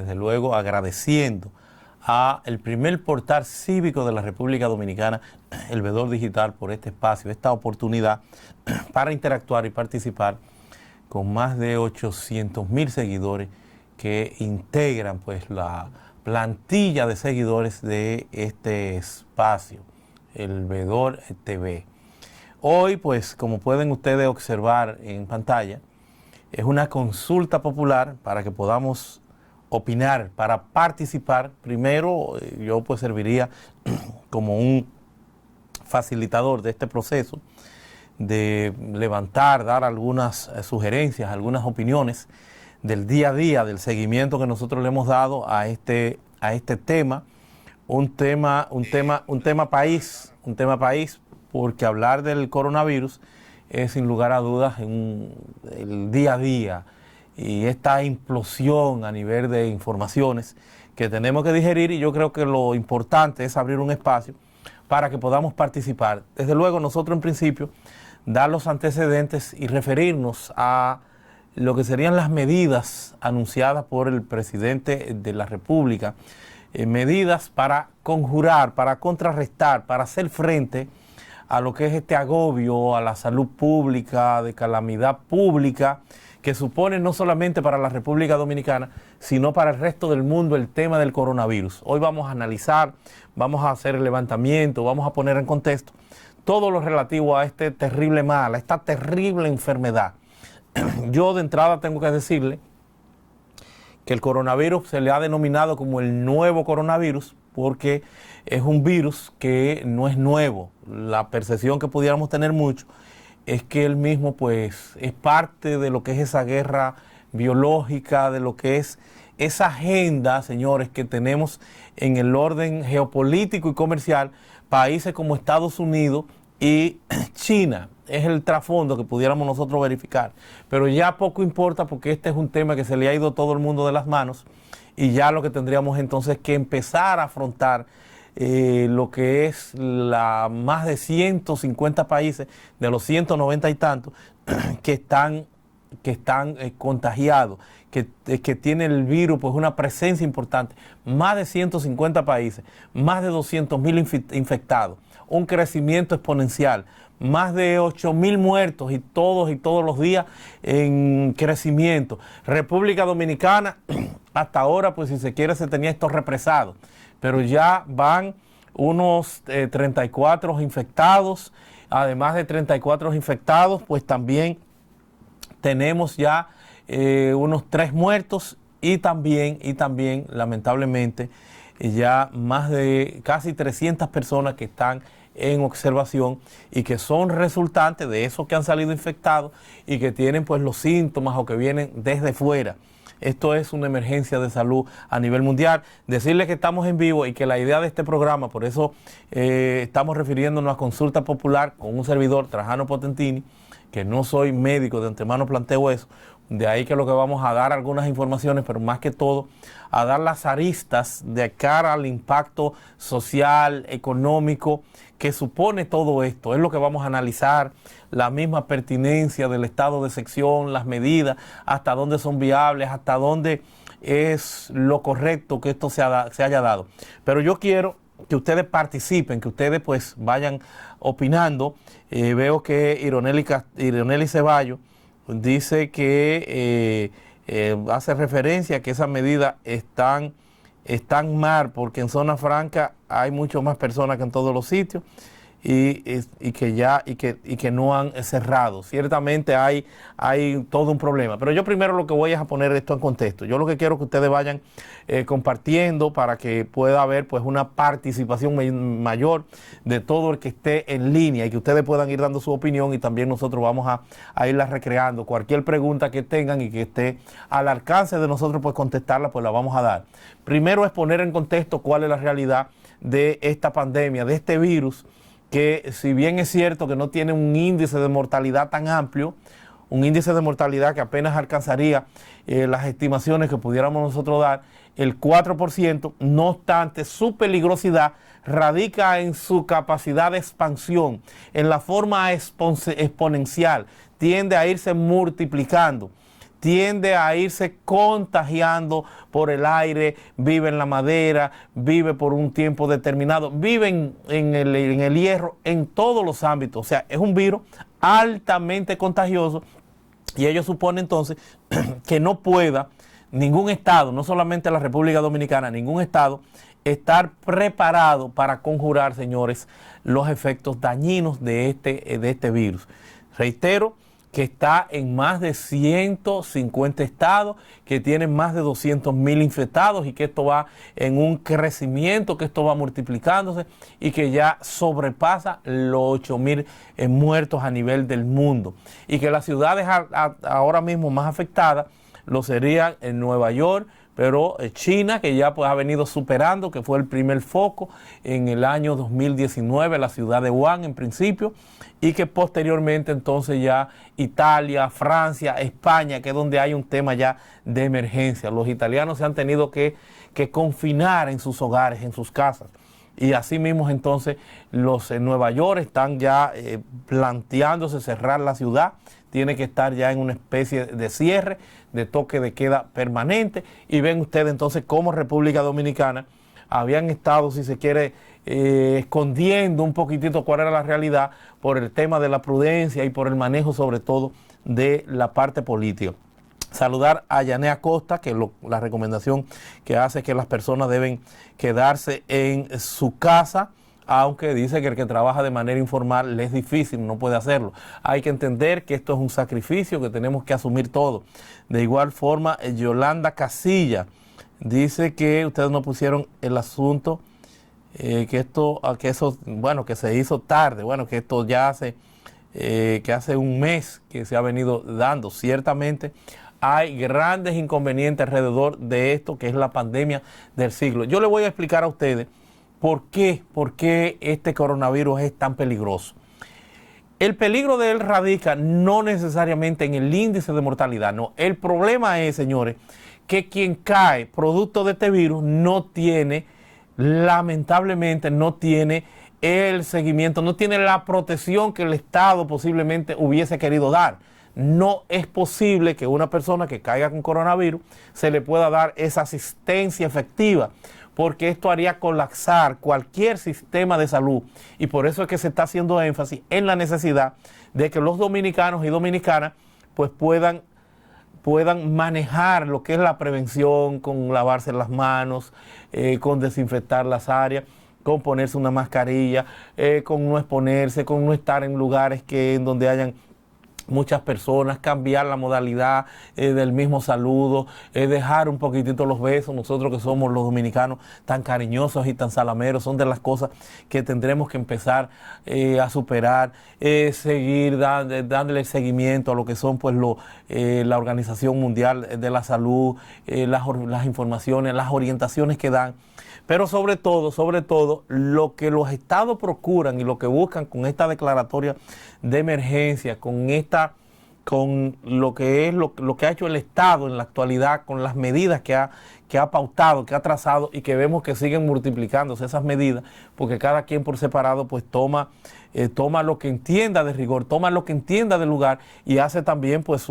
Desde luego agradeciendo a el primer portal cívico de la República Dominicana, El Vedor Digital, por este espacio, esta oportunidad para interactuar y participar con más de 800,000 seguidores que integran pues la plantilla de seguidores de este espacio, El Vedor TV. Hoy, pues, como pueden ustedes observar en pantalla, es una consulta popular para que podamos opinar, para participar. Primero, yo pues serviría como un facilitador de este proceso, de levantar, dar algunas sugerencias, algunas opiniones del día a día, del seguimiento que nosotros le hemos dado a este tema, un tema país, porque hablar del coronavirus es sin lugar a dudas el día a día y esta implosión a nivel de informaciones que tenemos que digerir, y yo creo que lo importante es abrir un espacio para que podamos participar. Desde luego nosotros en principio dar los antecedentes y referirnos a lo que serían las medidas anunciadas por el presidente de la República, medidas para conjurar, para contrarrestar, para hacer frente a lo que es este agobio a la salud pública, de calamidad pública, que supone no solamente para la República Dominicana, sino para el resto del mundo el tema del coronavirus. Hoy vamos a analizar, vamos a hacer el levantamiento, vamos a poner en contexto todo lo relativo a este terrible mal, a esta terrible enfermedad. Yo de entrada tengo que decirle que el coronavirus se le ha denominado como el nuevo coronavirus porque es un virus que no es nuevo. La percepción que pudiéramos tener mucho es que él mismo pues es parte de lo que es esa guerra biológica, de lo que es esa agenda, señores, que tenemos en el orden geopolítico y comercial, países como Estados Unidos y China. Es el trasfondo que pudiéramos nosotros verificar, pero ya poco importa porque este es un tema que se le ha ido todo el mundo de las manos y ya lo que tendríamos entonces que empezar a afrontar lo que es más de 150 países de los 190 y tantos que están contagiados, que tienen el virus, pues una presencia importante, más de 150 países, más de 200,000 infectados, un crecimiento exponencial, más de 8,000 muertos y todos los días en crecimiento. República Dominicana, hasta ahora, pues si se quiere, se tenía esto represado, pero ya van unos 34 infectados. Además de 34 infectados, pues también tenemos ya unos 3 muertos y también, lamentablemente, ya más de casi 300 personas que están en observación y que son resultantes de esos que han salido infectados y que tienen pues los síntomas o que vienen desde fuera. Esto es una emergencia de salud a nivel mundial. Decirles que estamos en vivo y que la idea de este programa, por eso estamos refiriéndonos a consulta popular con un servidor, Trajano Potentini, que no soy médico, de antemano planteo eso. De ahí que lo que vamos a dar algunas informaciones, pero más que todo a dar las aristas de cara al impacto social, económico que supone todo esto. Es lo que vamos a analizar, la misma pertinencia del estado de excepción, las medidas, hasta dónde son viables, hasta dónde es lo correcto que esto se haya dado. Pero yo quiero que ustedes participen, que ustedes pues vayan opinando. Veo que Ironeli Ceballos dice que hace referencia a que esas medidas están mal porque en zona franca hay mucho más personas que en todos los sitios y que no han cerrado. Ciertamente hay todo un problema, pero yo primero lo que voy es a poner esto en contexto. Yo lo que quiero es que ustedes vayan compartiendo para que pueda haber pues una participación mayor de todo el que esté en línea y que ustedes puedan ir dando su opinión y también nosotros vamos a irla recreando. Cualquier pregunta que tengan y que esté al alcance de nosotros pues contestarla, pues la vamos a dar. Primero es poner en contexto cuál es la realidad de esta pandemia, de este virus, que si bien es cierto que no tiene un índice de mortalidad tan amplio, un índice de mortalidad que apenas alcanzaría las estimaciones que pudiéramos nosotros dar, el 4%, no obstante, su peligrosidad radica en su capacidad de expansión, en la forma exponencial, tiende a irse multiplicando, tiende a irse contagiando por el aire, vive en la madera, vive por un tiempo determinado, vive en el hierro, en todos los ámbitos. O sea, es un virus altamente contagioso y ellos suponen entonces que no pueda ningún Estado, no solamente la República Dominicana, ningún Estado estar preparado para conjurar, señores, los efectos dañinos de este virus. Reitero que está en más de 150 estados, que tienen más de 200,000 infectados y que esto va en un crecimiento, que esto va multiplicándose y que ya sobrepasa los 8,000 muertos a nivel del mundo. Y que las ciudades ahora mismo más afectadas lo serían en Nueva York, pero China, que ya pues ha venido superando, que fue el primer foco en el año 2019, la ciudad de Wuhan en principio, y que posteriormente entonces ya Italia, Francia, España, que es donde hay un tema ya de emergencia. Los italianos se han tenido que confinar en sus hogares, en sus casas. Y así mismo entonces los en Nueva York están ya planteándose cerrar la ciudad. Tiene que estar ya en una especie de cierre, de toque de queda permanente. Y ven ustedes entonces cómo República Dominicana habían estado, si se quiere, escondiendo un poquitito cuál era la realidad por el tema de la prudencia y por el manejo sobre todo de la parte política. Saludar a Yané Acosta, que la recomendación que hace es que las personas deben quedarse en su casa, aunque dice que el que trabaja de manera informal le es difícil, no puede hacerlo. Hay que entender que esto es un sacrificio que tenemos que asumir todos. De igual forma, Yolanda Casilla dice que ustedes no pusieron el asunto, que se hizo tarde, que esto ya hace un mes que se ha venido dando. Ciertamente hay grandes inconvenientes alrededor de esto, que es la pandemia del siglo. Yo le voy a explicar a ustedes por qué este coronavirus es tan peligroso. El peligro de él radica no necesariamente en el índice de mortalidad, no. El problema es, señores, que quien cae producto de este virus lamentablemente no tiene el seguimiento, no tiene la protección que el Estado posiblemente hubiese querido dar. No es posible que una persona que caiga con coronavirus se le pueda dar esa asistencia efectiva, porque esto haría colapsar cualquier sistema de salud. Y por eso es que se está haciendo énfasis en la necesidad de que los dominicanos y dominicanas pues puedan manejar lo que es la prevención, con lavarse las manos, con desinfectar las áreas, con ponerse una mascarilla, con no exponerse, con no estar en lugares en donde hayan muchas personas, cambiar la modalidad del mismo saludo, dejar un poquitito los besos. Nosotros que somos los dominicanos tan cariñosos y tan salameros, son de las cosas que tendremos que empezar a superar, seguir dándole seguimiento a lo que son pues la Organización Mundial de la Salud, las informaciones, las orientaciones que dan. Pero sobre todo, lo que los estados procuran y lo que buscan con esta declaratoria de emergencia, con lo que ha hecho el Estado en la actualidad, con las medidas que ha pautado, que ha trazado y que vemos que siguen multiplicándose esas medidas, porque cada quien por separado pues toma lo que entienda de rigor, toma lo que entienda del lugar y hace también pues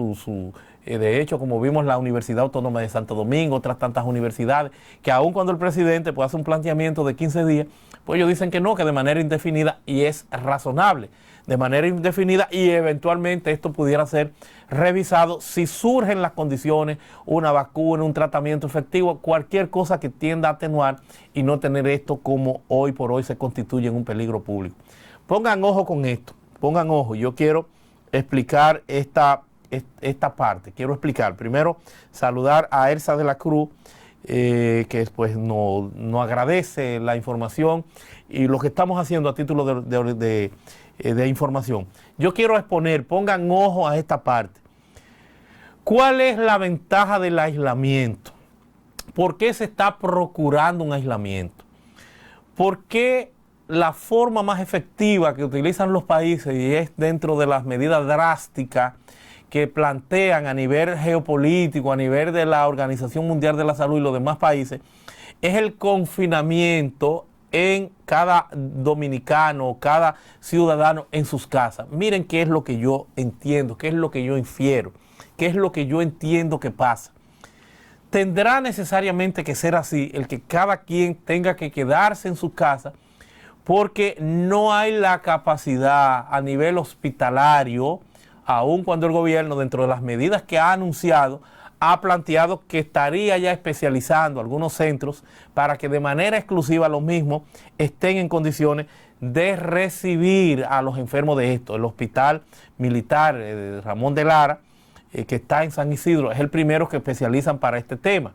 de hecho, como vimos la Universidad Autónoma de Santo Domingo, otras tantas universidades, que aun cuando el presidente pues hace un planteamiento de 15 días, pues ellos dicen que no, que de manera indefinida, y es razonable, de manera indefinida, y eventualmente esto pudiera ser revisado si surgen las condiciones, una vacuna, un tratamiento efectivo, cualquier cosa que tienda a atenuar y no tener esto como hoy por hoy se constituye en un peligro público. Pongan ojo con esto, pongan ojo. Yo quiero explicar esta parte. Quiero explicar. Primero, saludar a Elsa de la Cruz, que pues nos agradece la información y lo que estamos haciendo a título de información. Yo quiero exponer, pongan ojo a esta parte. ¿Cuál es la ventaja del aislamiento? ¿Por qué se está procurando un aislamiento? ¿Por qué la forma más efectiva que utilizan los países, y es dentro de las medidas drásticas que plantean a nivel geopolítico, a nivel de la Organización Mundial de la Salud y los demás países, es el confinamiento en cada dominicano, cada ciudadano en sus casas? Miren qué es lo que yo entiendo, qué es lo que yo infiero, ¿qué es lo que yo entiendo que pasa? Tendrá necesariamente que ser así, el que cada quien tenga que quedarse en su casa, porque no hay la capacidad a nivel hospitalario, aun cuando el gobierno, dentro de las medidas que ha anunciado, ha planteado que estaría ya especializando algunos centros para que de manera exclusiva los mismos estén en condiciones de recibir a los enfermos de esto. El Hospital Militar Ramón de Lara, que está en San Isidro, es el primero que especializan para este tema,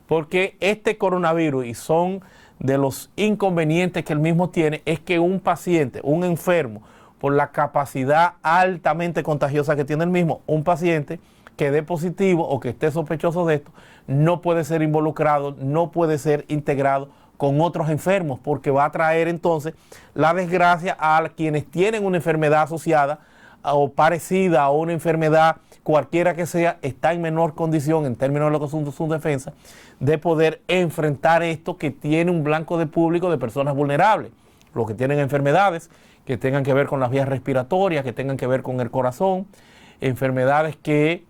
porque este coronavirus, y son de los inconvenientes que el mismo tiene, es que un paciente, un enfermo, por la capacidad altamente contagiosa que tiene el mismo, un paciente que dé positivo o que esté sospechoso de esto, no puede ser involucrado, no puede ser integrado con otros enfermos, porque va a traer entonces la desgracia a quienes tienen una enfermedad asociada o parecida a una enfermedad, cualquiera que sea, está en menor condición en términos de lo que son su defensa, de poder enfrentar esto, que tiene un blanco de público de personas vulnerables, los que tienen enfermedades que tengan que ver con las vías respiratorias, que tengan que ver con el corazón, enfermedades que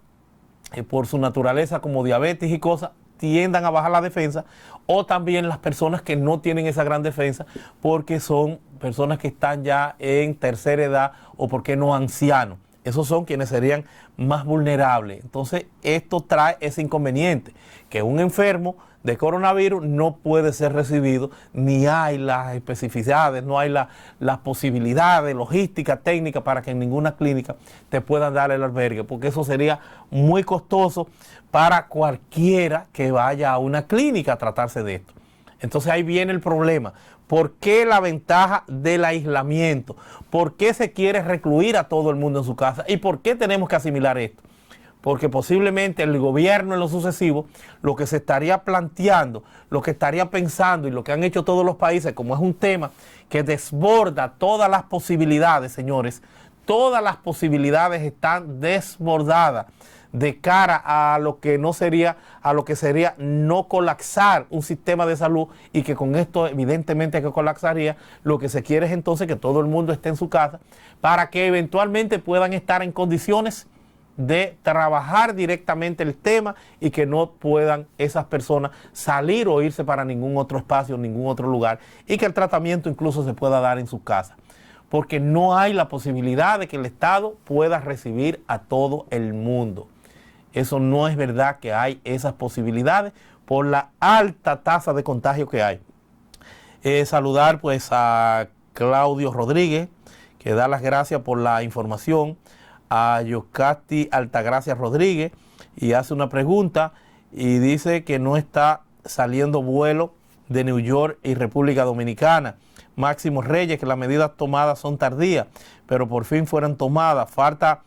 por su naturaleza como diabetes y cosas tiendan a bajar la defensa, o también las personas que no tienen esa gran defensa porque son personas que están ya en tercera edad o porque no ancianos. Esos son quienes serían más vulnerables. Entonces esto trae ese inconveniente, que un enfermo de coronavirus no puede ser recibido, ni hay las especificidades, no hay las posibilidades logísticas, técnicas para que en ninguna clínica te puedan dar el albergue, porque eso sería muy costoso para cualquiera que vaya a una clínica a tratarse de esto. Entonces ahí viene el problema. ¿Por qué la ventaja del aislamiento? ¿Por qué se quiere recluir a todo el mundo en su casa? ¿Y por qué tenemos que asimilar esto? Porque posiblemente el gobierno en lo sucesivo, lo que se estaría planteando, lo que estaría pensando y lo que han hecho todos los países, como es un tema que desborda todas las posibilidades, señores, todas las posibilidades están desbordadas de cara a lo que no sería, a lo que sería no colapsar un sistema de salud, y que con esto evidentemente que colapsaría. Lo que se quiere es entonces que todo el mundo esté en su casa para que eventualmente puedan estar en condiciones de trabajar directamente el tema y que no puedan esas personas salir o irse para ningún otro espacio, ningún otro lugar, y que el tratamiento incluso se pueda dar en su casa, porque no hay la posibilidad de que el Estado pueda recibir a todo el mundo. Eso no es verdad, que hay esas posibilidades por la alta tasa de contagio que hay. Saludar pues a Claudio Rodríguez, que da las gracias por la información, a Yocasti Altagracia Rodríguez, y hace una pregunta y dice que no está saliendo vuelo de New York y República Dominicana. Máximo Reyes, que las medidas tomadas son tardías, pero por fin fueron tomadas. Falta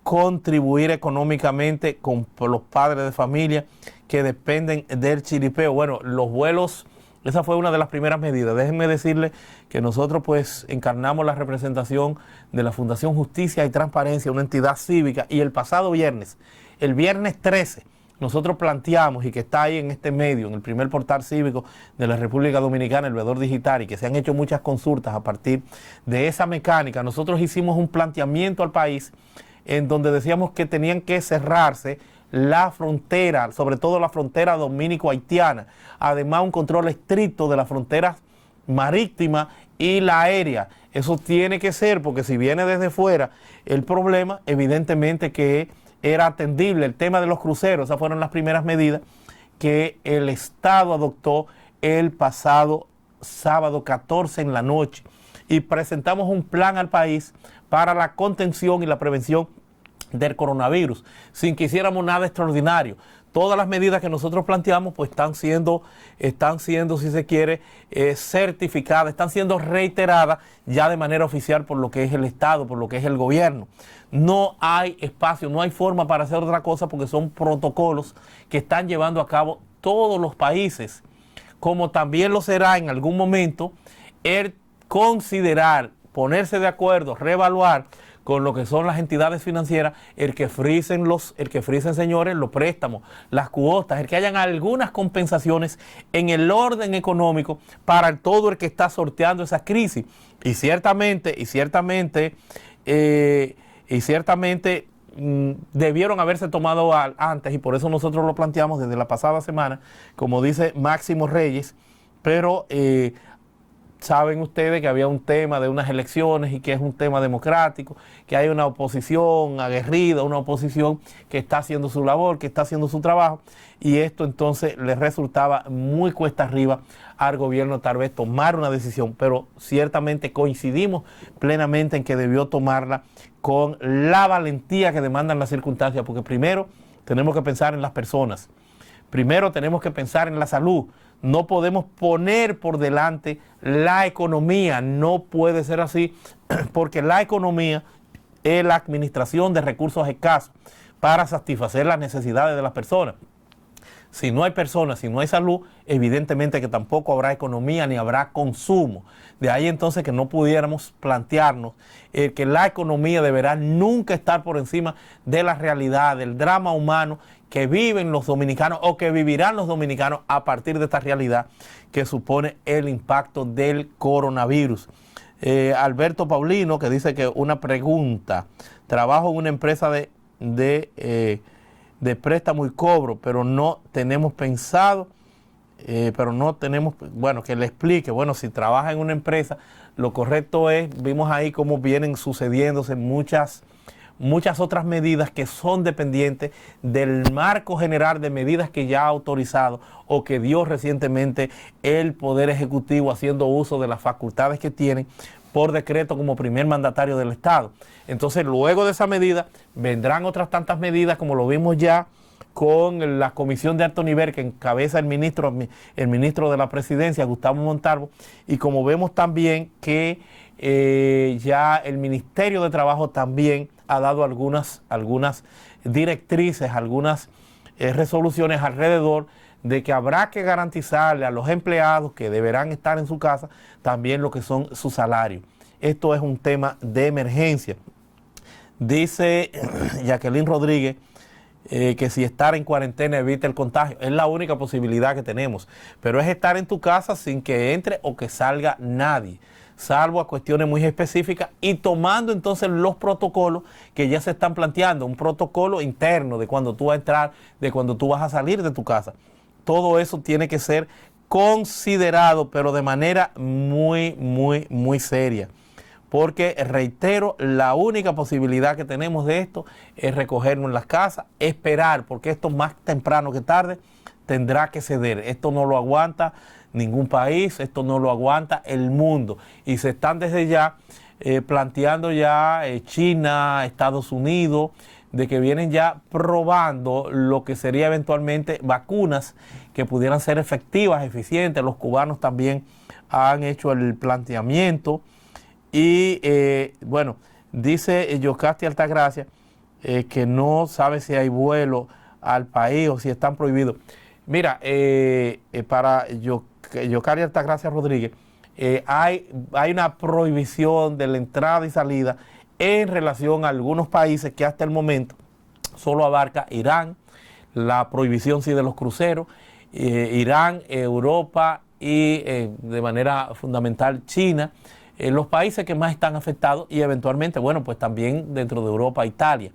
contribuir económicamente con los padres de familia que dependen del chiripeo. Bueno, los vuelos, esa fue una de las primeras medidas. Déjenme decirles que nosotros pues encarnamos la representación de la Fundación Justicia y Transparencia, una entidad cívica, y el pasado viernes, el viernes 13, nosotros planteamos, y que está ahí en este medio, en el primer portal cívico de la República Dominicana, el Veedor Digital, y que se han hecho muchas consultas a partir de esa mecánica. Nosotros hicimos un planteamiento al país en donde decíamos que tenían que cerrarse la frontera, sobre todo la frontera dominico-haitiana, además un control estricto de las fronteras marítimas y la aérea. Eso tiene que ser, porque si viene desde fuera el problema, evidentemente que era atendible. El tema de los cruceros, esas fueron las primeras medidas que el Estado adoptó el pasado sábado 14 en la noche, y presentamos un plan al país para la contención y la prevención del coronavirus, sin que hiciéramos nada extraordinario. Todas las medidas que nosotros planteamos pues están siendo, si se quiere, certificadas, están siendo reiteradas ya de manera oficial por lo que es el Estado, por lo que es el gobierno. No hay espacio, no hay forma para hacer otra cosa, porque son protocolos que están llevando a cabo todos los países, como también lo será en algún momento el considerar, ponerse de acuerdo, reevaluar con lo que son las entidades financieras, el que frisen, señores, los préstamos, las cuotas, el que hayan algunas compensaciones en el orden económico para todo el que está sorteando esa crisis. Y ciertamente debieron haberse tomado antes, y por eso nosotros lo planteamos desde la pasada semana, como dice Máximo Reyes, pero saben ustedes que había un tema de unas elecciones y que es un tema democrático, que hay una oposición aguerrida, una oposición que está haciendo su labor, que está haciendo su trabajo, y esto entonces les resultaba muy cuesta arriba al gobierno tal vez tomar una decisión, pero ciertamente coincidimos plenamente en que debió tomarla con la valentía que demandan las circunstancias, porque primero tenemos que pensar en las personas, primero tenemos que pensar en la salud. No podemos poner por delante la economía, no puede ser así, porque la economía es la administración de recursos escasos para satisfacer las necesidades de las personas. Si no hay personas, si no hay salud, evidentemente que tampoco habrá economía ni habrá consumo. De ahí entonces que no pudiéramos plantearnos que la economía deberá nunca estar por encima de la realidad, del drama humano que viven los dominicanos o que vivirán los dominicanos a partir de esta realidad que supone el impacto del coronavirus. Alberto Paulino, que dice que una pregunta: trabajo en una empresa de préstamo y cobro, pero no tenemos pensado, bueno, que le explique. Bueno, si trabaja en una empresa, lo correcto es, vimos ahí cómo vienen sucediéndose muchas otras medidas que son dependientes del marco general de medidas que ya ha autorizado o que dio recientemente el Poder Ejecutivo, haciendo uso de las facultades que tiene por decreto como primer mandatario del Estado. Entonces, luego de esa medida, vendrán otras tantas medidas, como lo vimos ya con la comisión de alto nivel que encabeza el ministro de la Presidencia, Gustavo Montalvo, y como vemos también que ya el Ministerio de Trabajo también ha dado algunas directrices, algunas resoluciones alrededor de que habrá que garantizarle a los empleados que deberán estar en su casa también lo que son sus salarios. Esto es un tema de emergencia. Dice Jacqueline Rodríguez que si estar en cuarentena evita el contagio. Es la única posibilidad que tenemos, pero es estar en tu casa sin que entre o que salga nadie, salvo a cuestiones muy específicas, y tomando entonces los protocolos que ya se están planteando, un protocolo interno de cuando tú vas a entrar, de cuando tú vas a salir de tu casa. Todo eso tiene que ser considerado, pero de manera muy, muy, muy seria. Porque, reitero, la única posibilidad que tenemos de esto es recogernos en las casas, esperar, porque esto más temprano que tarde tendrá que ceder. Esto no lo aguanta ningún país, esto no lo aguanta el mundo. Y se están desde ya planteando ya China, Estados Unidos, de que vienen ya probando lo que sería eventualmente vacunas que pudieran ser efectivas, eficientes. Los cubanos también han hecho el planteamiento. Y bueno, dice Yocasti Altagracia que no sabe si hay vuelo al país o si están prohibidos. Mira, para Yocasti Altagracia Rodríguez, hay una prohibición de la entrada y salida en relación a algunos países que hasta el momento solo abarca Irán, la prohibición sí de los cruceros, Irán, Europa y de manera fundamental China. Los países que más están afectados, y eventualmente, bueno, pues también dentro de Europa, Italia.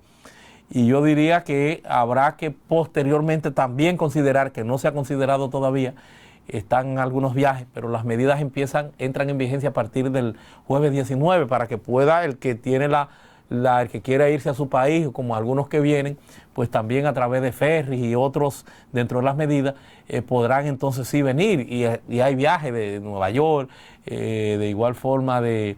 Y yo diría que habrá que posteriormente también considerar, que no se ha considerado todavía, están algunos viajes, pero las medidas entran en vigencia a partir del jueves 19 para que pueda el que tiene el que quiera irse a su país, como algunos que vienen, pues también a través de ferries y otros dentro de las medidas podrán entonces sí venir, y hay viajes de Nueva York, de igual forma de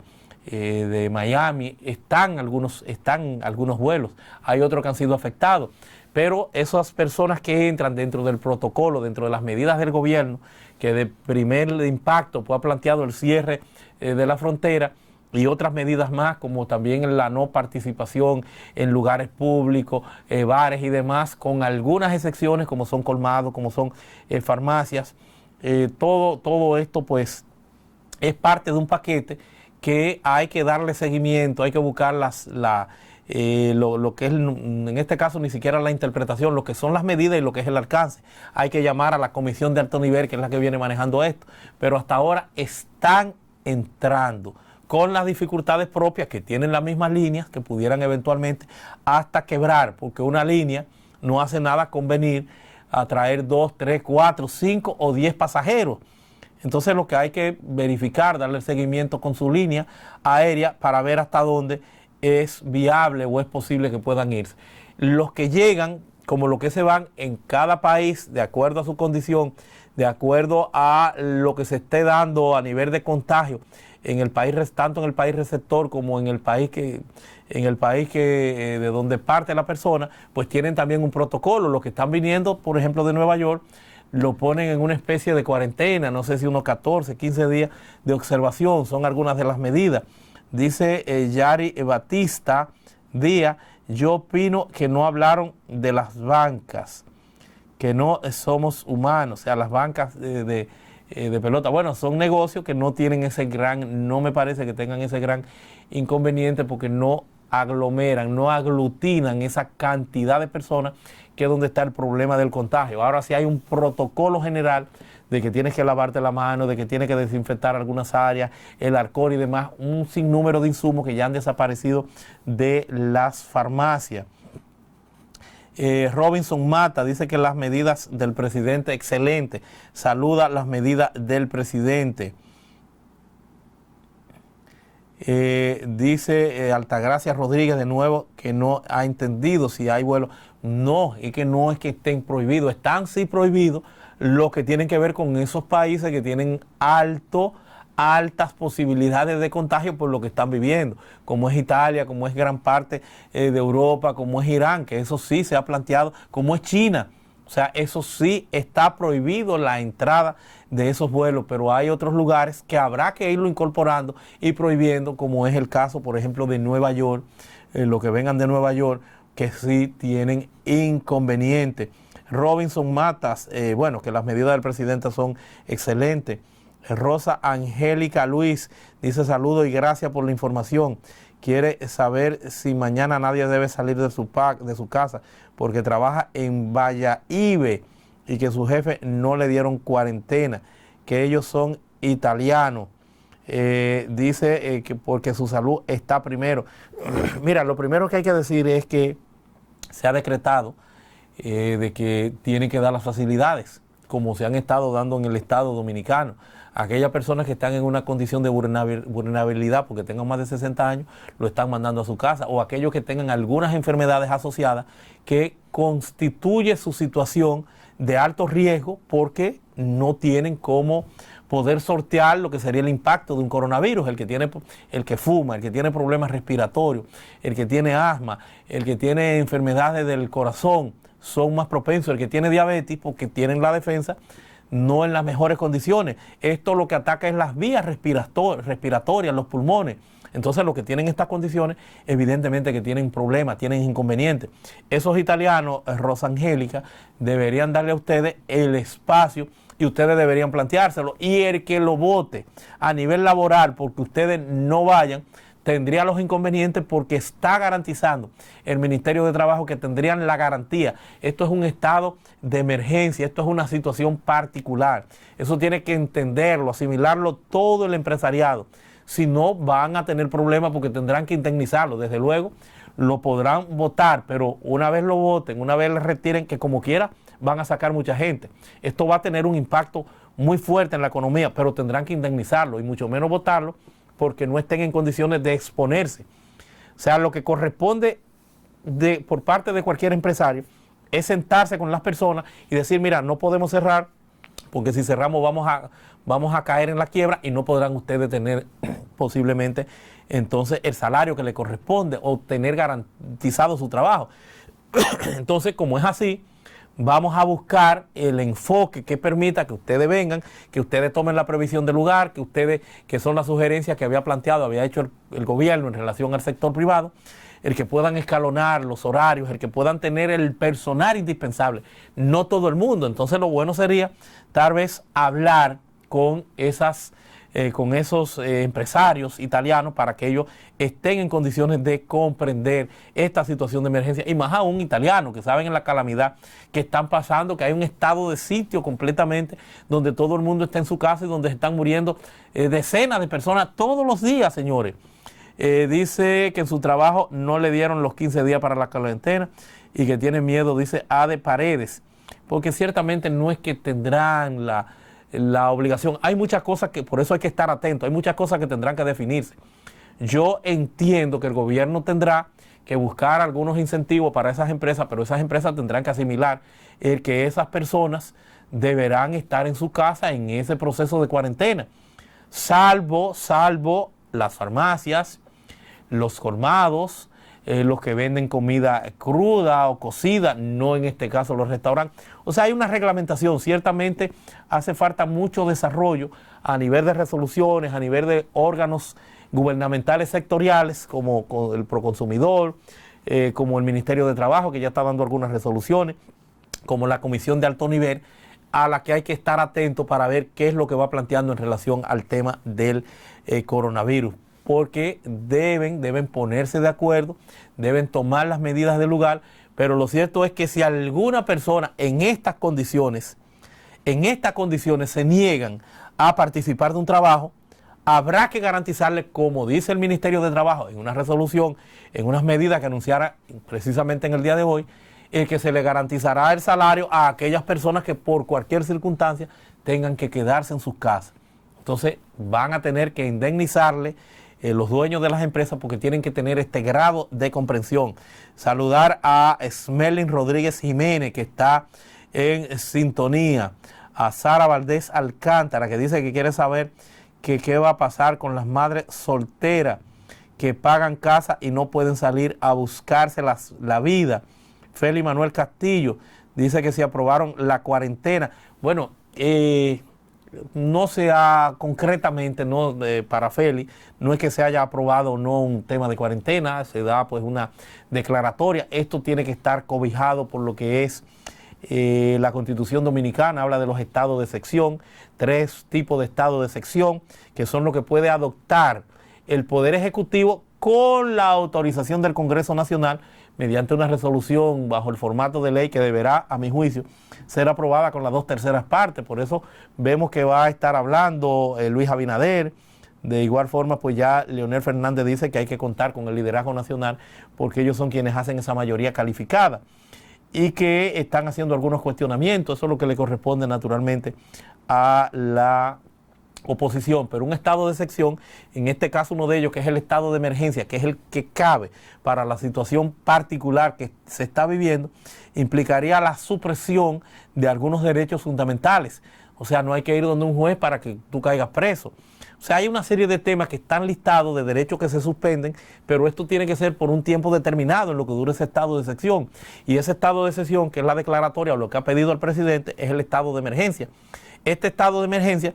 Miami, están algunos vuelos, hay otros que han sido afectados, pero esas personas que entran dentro del protocolo, dentro de las medidas del gobierno, que de primer impacto pues ha planteado el cierre de la frontera, y otras medidas más, como también la no participación en lugares públicos, bares y demás, con algunas excepciones como son colmados, como son farmacias. Todo esto pues es parte de un paquete que hay que darle seguimiento, hay que buscar lo que es, en este caso ni siquiera la interpretación, lo que son las medidas y lo que es el alcance. Hay que llamar a la comisión de alto nivel, que es la que viene manejando esto, pero hasta ahora están entrando con las dificultades propias que tienen las mismas líneas, que pudieran eventualmente hasta quebrar, porque una línea no hace nada con venir a traer 2, 3, 4, 5 o 10 pasajeros. Entonces lo que hay que verificar, darle seguimiento con su línea aérea para ver hasta dónde es viable o es posible que puedan irse. Los que llegan, como los que se van, en cada país, de acuerdo a su condición, de acuerdo a lo que se esté dando a nivel de contagio en el país, tanto en el país receptor como en el país que de donde parte la persona, pues tienen también un protocolo. Los que están viniendo, por ejemplo, de Nueva York, lo ponen en una especie de cuarentena, no sé si unos 14, 15 días de observación, son algunas de las medidas. Dice Yari Batista Díaz, yo opino que no hablaron de las bancas, que no somos humanos, o sea, las bancas de pelota. Bueno, son negocios que no tienen ese gran, no me parece que tengan ese gran inconveniente porque no aglomeran, no aglutinan esa cantidad de personas que es donde está el problema del contagio. Ahora sí hay un protocolo general de que tienes que lavarte la mano, de que tienes que desinfectar algunas áreas, el alcohol y demás, un sinnúmero de insumos que ya han desaparecido de las farmacias. Robinson Mata dice que las medidas del presidente, excelente, saluda las medidas del presidente. Dice Altagracia Rodríguez de nuevo que no ha entendido si hay vuelos. No, es que no es que estén prohibidos, están sí prohibidos los que tienen que ver con esos países que tienen altas posibilidades de contagio por lo que están viviendo, como es Italia, como es gran parte de Europa, como es Irán, que eso sí se ha planteado, como es China. O sea, eso sí está prohibido la entrada de esos vuelos, pero hay otros lugares que habrá que irlo incorporando y prohibiendo, como es el caso, por ejemplo, de Nueva York, los que vengan de Nueva York, que sí tienen inconvenientes. Robinson Matas, bueno, que las medidas del presidente son excelentes. Rosa Angélica Luis dice saludos y gracias por la información. Quiere saber si mañana nadie debe salir de su casa porque trabaja en Valladolid y que su jefe no le dieron cuarentena, que ellos son italianos. Dice que porque su salud está primero. Mira, lo primero que hay que decir es que se ha decretado de que tienen que dar las facilidades, como se han estado dando en el Estado Dominicano. Aquellas personas que están en una condición de vulnerabilidad porque tengan más de 60 años, lo están mandando a su casa, o aquellos que tengan algunas enfermedades asociadas que constituye su situación de alto riesgo porque no tienen cómo poder sortear lo que sería el impacto de un coronavirus, el que fuma, el que tiene problemas respiratorios, el que tiene asma, el que tiene enfermedades del corazón, son más propensos, el que tiene diabetes porque tienen la defensa no en las mejores condiciones. Esto lo que ataca es las vías respiratorias, los pulmones. Entonces los que tienen estas condiciones, evidentemente que tienen problemas, tienen inconvenientes. Esos italianos, Rosa Angélica, deberían darle a ustedes el espacio y ustedes deberían planteárselo. Y el que lo vote a nivel laboral porque ustedes no vayan, tendría los inconvenientes porque está garantizando el Ministerio de Trabajo que tendrían la garantía. Esto es un estado de emergencia, esto es una situación particular. Eso tiene que entenderlo, asimilarlo todo el empresariado. Si no, van a tener problemas porque tendrán que indemnizarlo. Desde luego, lo podrán votar, pero una vez lo voten, una vez le retiren, que como quiera, van a sacar mucha gente. Esto va a tener un impacto muy fuerte en la economía, pero tendrán que indemnizarlo y mucho menos votarlo porque no estén en condiciones de exponerse. O sea, lo que corresponde por parte de cualquier empresario es sentarse con las personas y decir, mira, no podemos cerrar porque si cerramos vamos a caer en la quiebra y no podrán ustedes tener posiblemente entonces el salario que le corresponde o tener garantizado su trabajo. Entonces, como es así, vamos a buscar el enfoque que permita que ustedes vengan, que ustedes tomen la previsión del lugar, que son las sugerencias que había hecho el gobierno en relación al sector privado, el que puedan escalonar los horarios, el que puedan tener el personal indispensable, no todo el mundo. Entonces lo bueno sería tal vez hablar con esas con esos empresarios italianos para que ellos estén en condiciones de comprender esta situación de emergencia, y más aún italianos que saben en la calamidad que están pasando, que hay un estado de sitio completamente, donde todo el mundo está en su casa y donde están muriendo decenas de personas todos los días, señores. Dice que en su trabajo no le dieron los 15 días para la cuarentena y que tiene miedo, dice Ade Paredes, porque ciertamente no es que tendrán la obligación. Hay muchas cosas que, por eso hay que estar atento, hay muchas cosas que tendrán que definirse. Yo entiendo que el gobierno tendrá que buscar algunos incentivos para esas empresas, pero esas empresas tendrán que asimilar el que esas personas deberán estar en su casa en ese proceso de cuarentena, salvo las farmacias, los colmados, los que venden comida cruda o cocida, no en este caso los restaurantes. O sea, hay una reglamentación. Ciertamente hace falta mucho desarrollo a nivel de resoluciones, a nivel de órganos gubernamentales sectoriales, como el Proconsumidor, como el Ministerio de Trabajo, que ya está dando algunas resoluciones, como la Comisión de Alto Nivel, a la que hay que estar atento para ver qué es lo que va planteando en relación al tema del coronavirus, porque deben ponerse de acuerdo, deben tomar las medidas del lugar, pero lo cierto es que si alguna persona en estas condiciones se niegan a participar de un trabajo, habrá que garantizarle, como dice el Ministerio de Trabajo en una resolución, en unas medidas que anunciara precisamente en el día de hoy, que se le garantizará el salario a aquellas personas que por cualquier circunstancia tengan que quedarse en sus casas. Entonces van a tener que indemnizarle los dueños de las empresas, porque tienen que tener este grado de comprensión. Saludar a Smelling Rodríguez Jiménez, que está en sintonía, a Sara Valdés Alcántara, que dice que quiere saber qué va a pasar con las madres solteras que pagan casa y no pueden salir a buscarse la vida. Feli Manuel Castillo dice que se aprobaron la cuarentena. Bueno, no se ha concretamente, no, para Feli, no es que se haya aprobado o no un tema de cuarentena, se da pues una declaratoria. Esto tiene que estar cobijado por lo que es la Constitución Dominicana. Habla de los estados de sección, 3 tipos de estados de sección, que son lo que puede adoptar el Poder Ejecutivo con la autorización del Congreso Nacional, mediante una resolución bajo el formato de ley que deberá, a mi juicio, ser aprobada con las 2/3 partes. Por eso vemos que va a estar hablando Luis Abinader. De igual forma, pues ya Leonel Fernández dice que hay que contar con el liderazgo nacional, porque ellos son quienes hacen esa mayoría calificada y que están haciendo algunos cuestionamientos. Eso es lo que le corresponde naturalmente a la oposición, pero un estado de excepción, en este caso uno de ellos, que es el estado de emergencia, que es el que cabe para la situación particular que se está viviendo, implicaría la supresión de algunos derechos fundamentales. O sea, no hay que ir donde un juez para que tú caigas preso. O sea, hay una serie de temas que están listados, de derechos que se suspenden, pero esto tiene que ser por un tiempo determinado en lo que dure ese estado de excepción. Y ese estado de excepción, que es la declaratoria o lo que ha pedido el presidente, es el estado de emergencia. Este estado de emergencia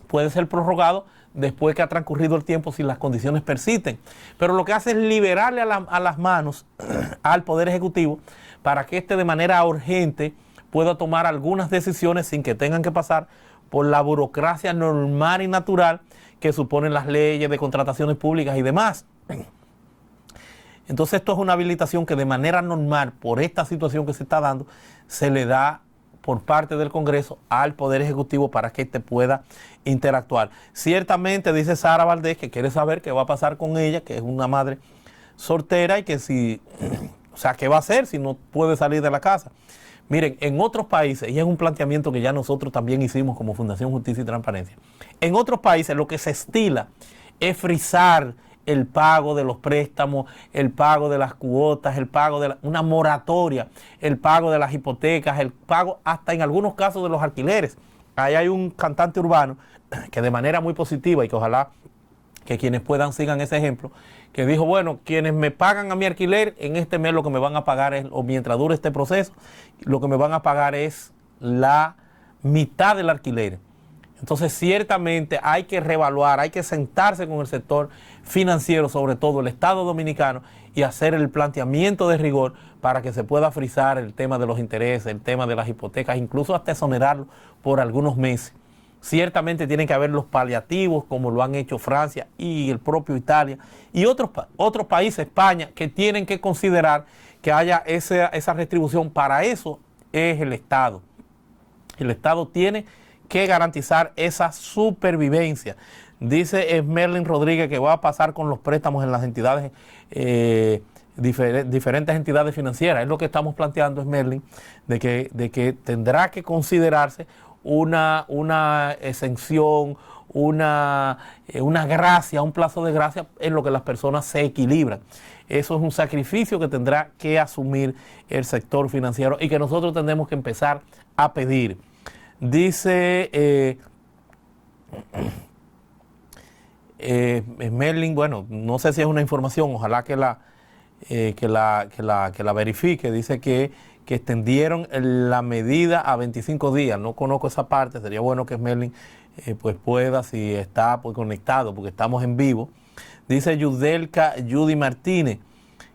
puede ser prorrogado después que ha transcurrido el tiempo si las condiciones persisten. Pero lo que hace es liberarle a las manos al Poder Ejecutivo para que éste de manera urgente pueda tomar algunas decisiones sin que tengan que pasar por la burocracia normal y natural que suponen las leyes de contrataciones públicas y demás. Entonces esto es una habilitación que de manera normal, por esta situación que se está dando, se le da por parte del Congreso al Poder Ejecutivo para que éste pueda interactuar. Ciertamente dice Sara Valdés que quiere saber qué va a pasar con ella, que es una madre soltera, y que si, o sea, qué va a hacer si no puede salir de la casa. Miren, en otros países, y es un planteamiento que ya nosotros también hicimos como Fundación Justicia y Transparencia, en otros países lo que se estila es frizar el pago de los préstamos, el pago de las cuotas, el pago de una moratoria, el pago de las hipotecas, el pago hasta en algunos casos de los alquileres. Ahí hay un cantante urbano que de manera muy positiva, y que ojalá que quienes puedan sigan ese ejemplo, que dijo, bueno, quienes me pagan a mi alquiler, en este mes lo que me van a pagar es, o mientras dure este proceso, lo que me van a pagar es la mitad del alquiler. Entonces, ciertamente hay que reevaluar, hay que sentarse con el sector financiero, sobre todo el Estado Dominicano, y hacer el planteamiento de rigor para que se pueda frizar el tema de los intereses, el tema de las hipotecas, incluso hasta exonerarlo por algunos meses. O Ciertamente tienen que haber los paliativos, como lo han hecho Francia y el propio Italia, y otros países, España, que tienen que considerar que haya esa retribución. Para eso es el Estado. El Estado tiene que garantizar esa supervivencia. Dice Esmerlin Rodríguez que va a pasar con los préstamos en las entidades, diferentes entidades financieras. Es lo que estamos planteando, Esmerlin, de que tendrá que considerarse una exención, una gracia, un plazo de gracia en lo que las personas se equilibran. Eso es un sacrificio que tendrá que asumir el sector financiero y que nosotros tendremos que empezar a pedir. Dice Merlin, bueno, no sé si es una información, ojalá que la verifique. Dice que extendieron la medida a 25 días. No conozco esa parte, sería bueno que Merlin pues pueda, si está pues conectado, porque estamos en vivo. Dice Yudelka Judy Martínez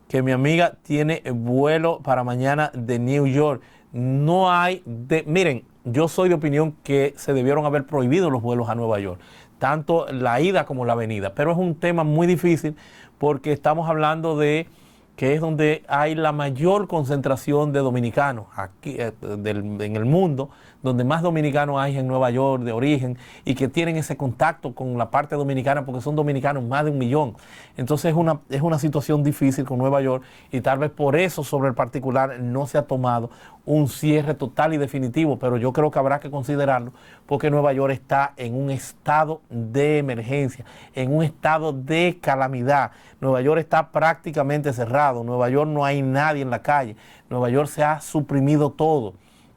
que mi amiga tiene vuelo para mañana de New York. No hay, miren, yo soy de opinión que se debieron haber prohibido los vuelos a Nueva York, tanto la ida como la venida, pero es un tema muy difícil porque estamos hablando de que es donde hay la mayor concentración de dominicanos aquí en el mundo, donde más dominicanos hay en Nueva York de origen y que tienen ese contacto con la parte dominicana porque son dominicanos más de 1 millón. Entonces es una situación difícil con Nueva York y tal vez por eso sobre el particular no se ha tomado un cierre total y definitivo, pero yo creo que habrá que considerarlo porque Nueva York está en un estado de emergencia, en un estado de calamidad. Nueva York está prácticamente cerrado, Nueva York no hay nadie en la calle, Nueva York se ha suprimido todo.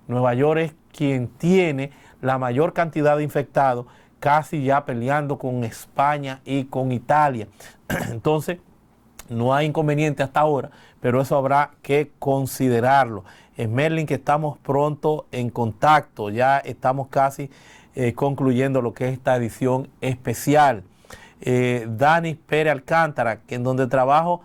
Nueva York es quien tiene la mayor cantidad de infectados, casi ya peleando con España y con Italia. Entonces, no hay inconveniente hasta ahora, pero eso habrá que considerarlo. Merlin, que estamos pronto en contacto, ya estamos casi concluyendo lo que es esta edición especial. Dani Pérez Alcántara, que en donde trabajo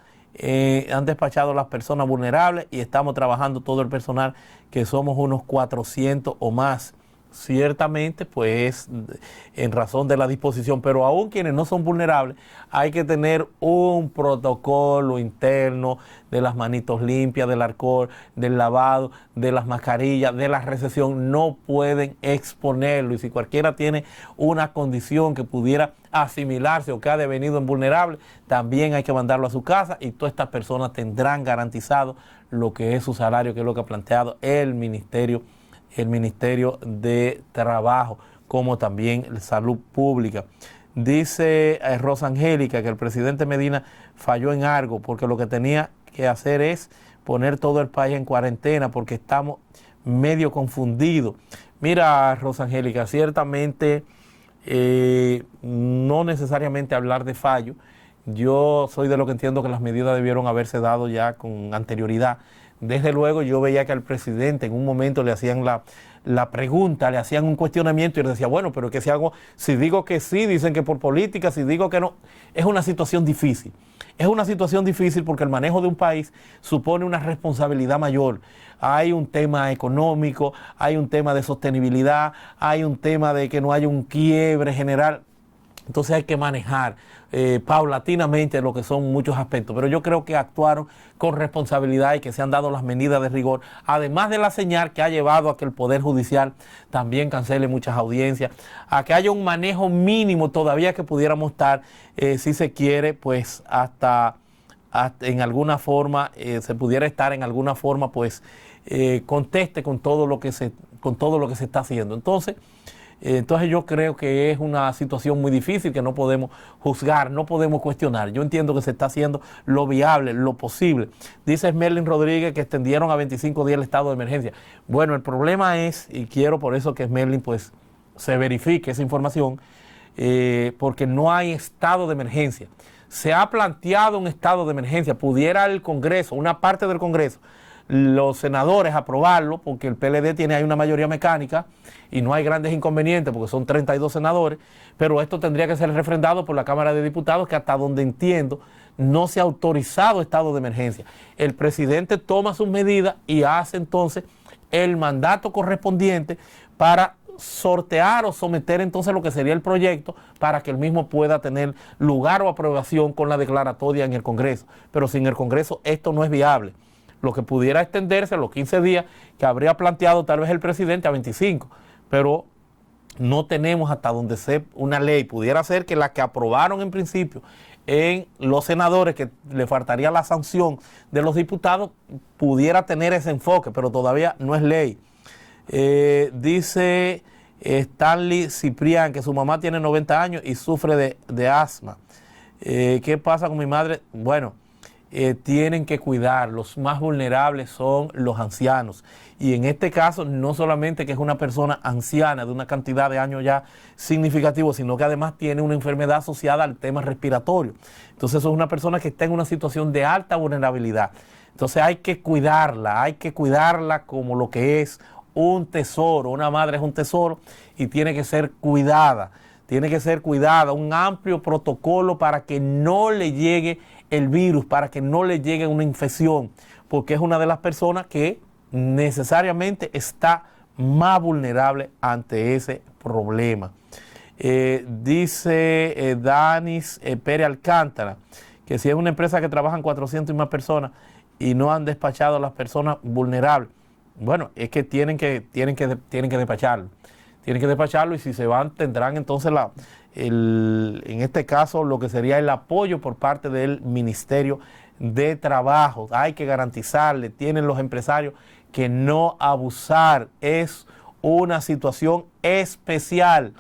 han despachado las personas vulnerables y estamos trabajando todo el personal, que somos unos 400 o más. Ciertamente, pues en razón de la disposición, pero aún quienes no son vulnerables, hay que tener un protocolo interno de las manitos limpias, del alcohol, del lavado, de las mascarillas, de la recesión. No pueden exponerlo, y si cualquiera tiene una condición que pudiera asimilarse o que ha devenido en vulnerable, también hay que mandarlo a su casa y todas estas personas tendrán garantizado lo que es su salario, que es lo que ha planteado el Ministerio de Trabajo, como también Salud Pública. Dice Rosa Angélica que el presidente Medina falló en algo, porque lo que tenía que hacer es poner todo el país en cuarentena, porque estamos medio confundidos. Mira, Rosa Angélica, ciertamente no necesariamente hablar de fallo. Yo soy de lo que entiendo que las medidas debieron haberse dado ya con anterioridad. Desde luego yo veía que al presidente en un momento le hacían la pregunta, le hacían un cuestionamiento y él decía, bueno, pero ¿qué si hago? Si digo que sí, dicen que por política, si digo que no. Es una situación difícil. Es una situación difícil porque el manejo de un país supone una responsabilidad mayor. Hay un tema económico, hay un tema de sostenibilidad, hay un tema de que no haya un quiebre general. Entonces hay que manejar paulatinamente lo que son muchos aspectos. Pero yo creo que actuaron con responsabilidad y que se han dado las medidas de rigor, además de la señal que ha llevado a que el Poder Judicial también cancele muchas audiencias, a que haya un manejo mínimo todavía que pudiéramos estar, si se quiere, pues hasta en alguna forma, se pudiera estar en alguna forma, pues conteste con todo lo que se está haciendo. Entonces yo creo que es una situación muy difícil que no podemos juzgar, no podemos cuestionar. Yo entiendo que se está haciendo lo viable, lo posible. Dice Esmerlin Rodríguez que extendieron a 25 días el estado de emergencia. Bueno, el problema es, y quiero por eso que Esmerlin pues se verifique esa información, porque no hay estado de emergencia. Se ha planteado un estado de emergencia. Pudiera el Congreso, una parte del Congreso, los senadores aprobarlo, porque el PLD tiene ahí una mayoría mecánica y no hay grandes inconvenientes porque son 32 senadores, pero esto tendría que ser refrendado por la Cámara de Diputados, que hasta donde entiendo no se ha autorizado estado de emergencia. El presidente toma sus medidas y hace entonces el mandato correspondiente para sortear o someter entonces lo que sería el proyecto para que el mismo pueda tener lugar o aprobación con la declaratoria en el Congreso. Pero sin el Congreso esto no es viable. Lo que pudiera extenderse a los 15 días que habría planteado tal vez el presidente a 25, pero no tenemos hasta donde sea una ley. Pudiera ser que la que aprobaron en principio en los senadores, que le faltaría la sanción de los diputados, pudiera tener ese enfoque, pero todavía no es ley. Dice Stanley Ciprián que su mamá tiene 90 años y sufre de asma. ¿Qué pasa con mi madre? Bueno, tienen que cuidar. Los más vulnerables son los ancianos. Y en este caso, no solamente que es una persona anciana de una cantidad de años ya significativo, sino que además tiene una enfermedad asociada al tema respiratorio. Entonces, eso es una persona que está en una situación de alta vulnerabilidad. Entonces, hay que cuidarla como lo que es un tesoro. Una madre es un tesoro y tiene que ser cuidada. Tiene que ser cuidada. Un amplio protocolo para que no le llegue el virus, para que no le llegue una infección, porque es una de las personas que necesariamente está más vulnerable ante ese problema. Dice Danis Pérez Alcántara que si es una empresa que trabajan 400 y más personas y no han despachado a las personas vulnerables, bueno, es que tienen que despacharlo. Tienen que despacharlo y si se van tendrán entonces en este caso lo que sería el apoyo por parte del Ministerio de Trabajo. Hay que garantizarle, tienen los empresarios que no abusar. Es una situación especial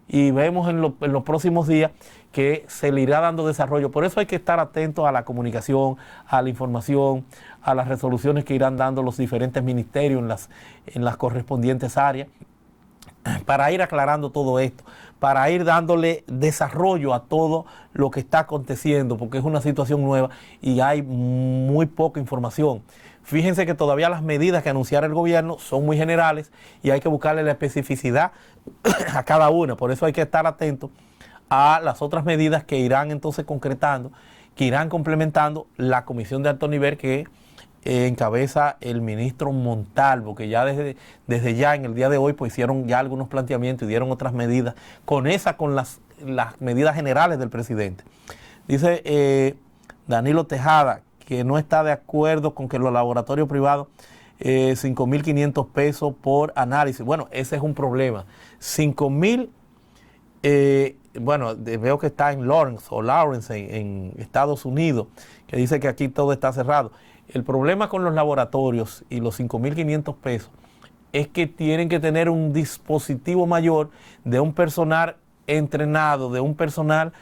y vemos en los próximos días que se le irá dando desarrollo. Por eso hay que estar atentos a la comunicación, a la información, a las resoluciones que irán dando los diferentes ministerios en las correspondientes áreas, para ir aclarando todo esto, para ir dándole desarrollo a todo lo que está aconteciendo, porque es una situación nueva y hay muy poca información. Fíjense que todavía las medidas que anunciara el gobierno son muy generales y hay que buscarle la especificidad a cada una. Por eso hay que estar atentos a las otras medidas que irán entonces concretando, que irán complementando la comisión de alto nivel que encabeza el ministro Montalvo, que ya desde ya en el día de hoy pues hicieron ya algunos planteamientos y dieron otras medidas con las medidas generales del presidente. Dice Danilo Tejada que no está de acuerdo con que los laboratorios privados 5.500 pesos por análisis. Bueno, ese es un problema. 5.000, bueno, veo que está en Lawrence en Estados Unidos, que dice que aquí todo está cerrado. El problema con los laboratorios y los 5.500 pesos es que tienen que tener un dispositivo mayor de un personal entrenado, de un personal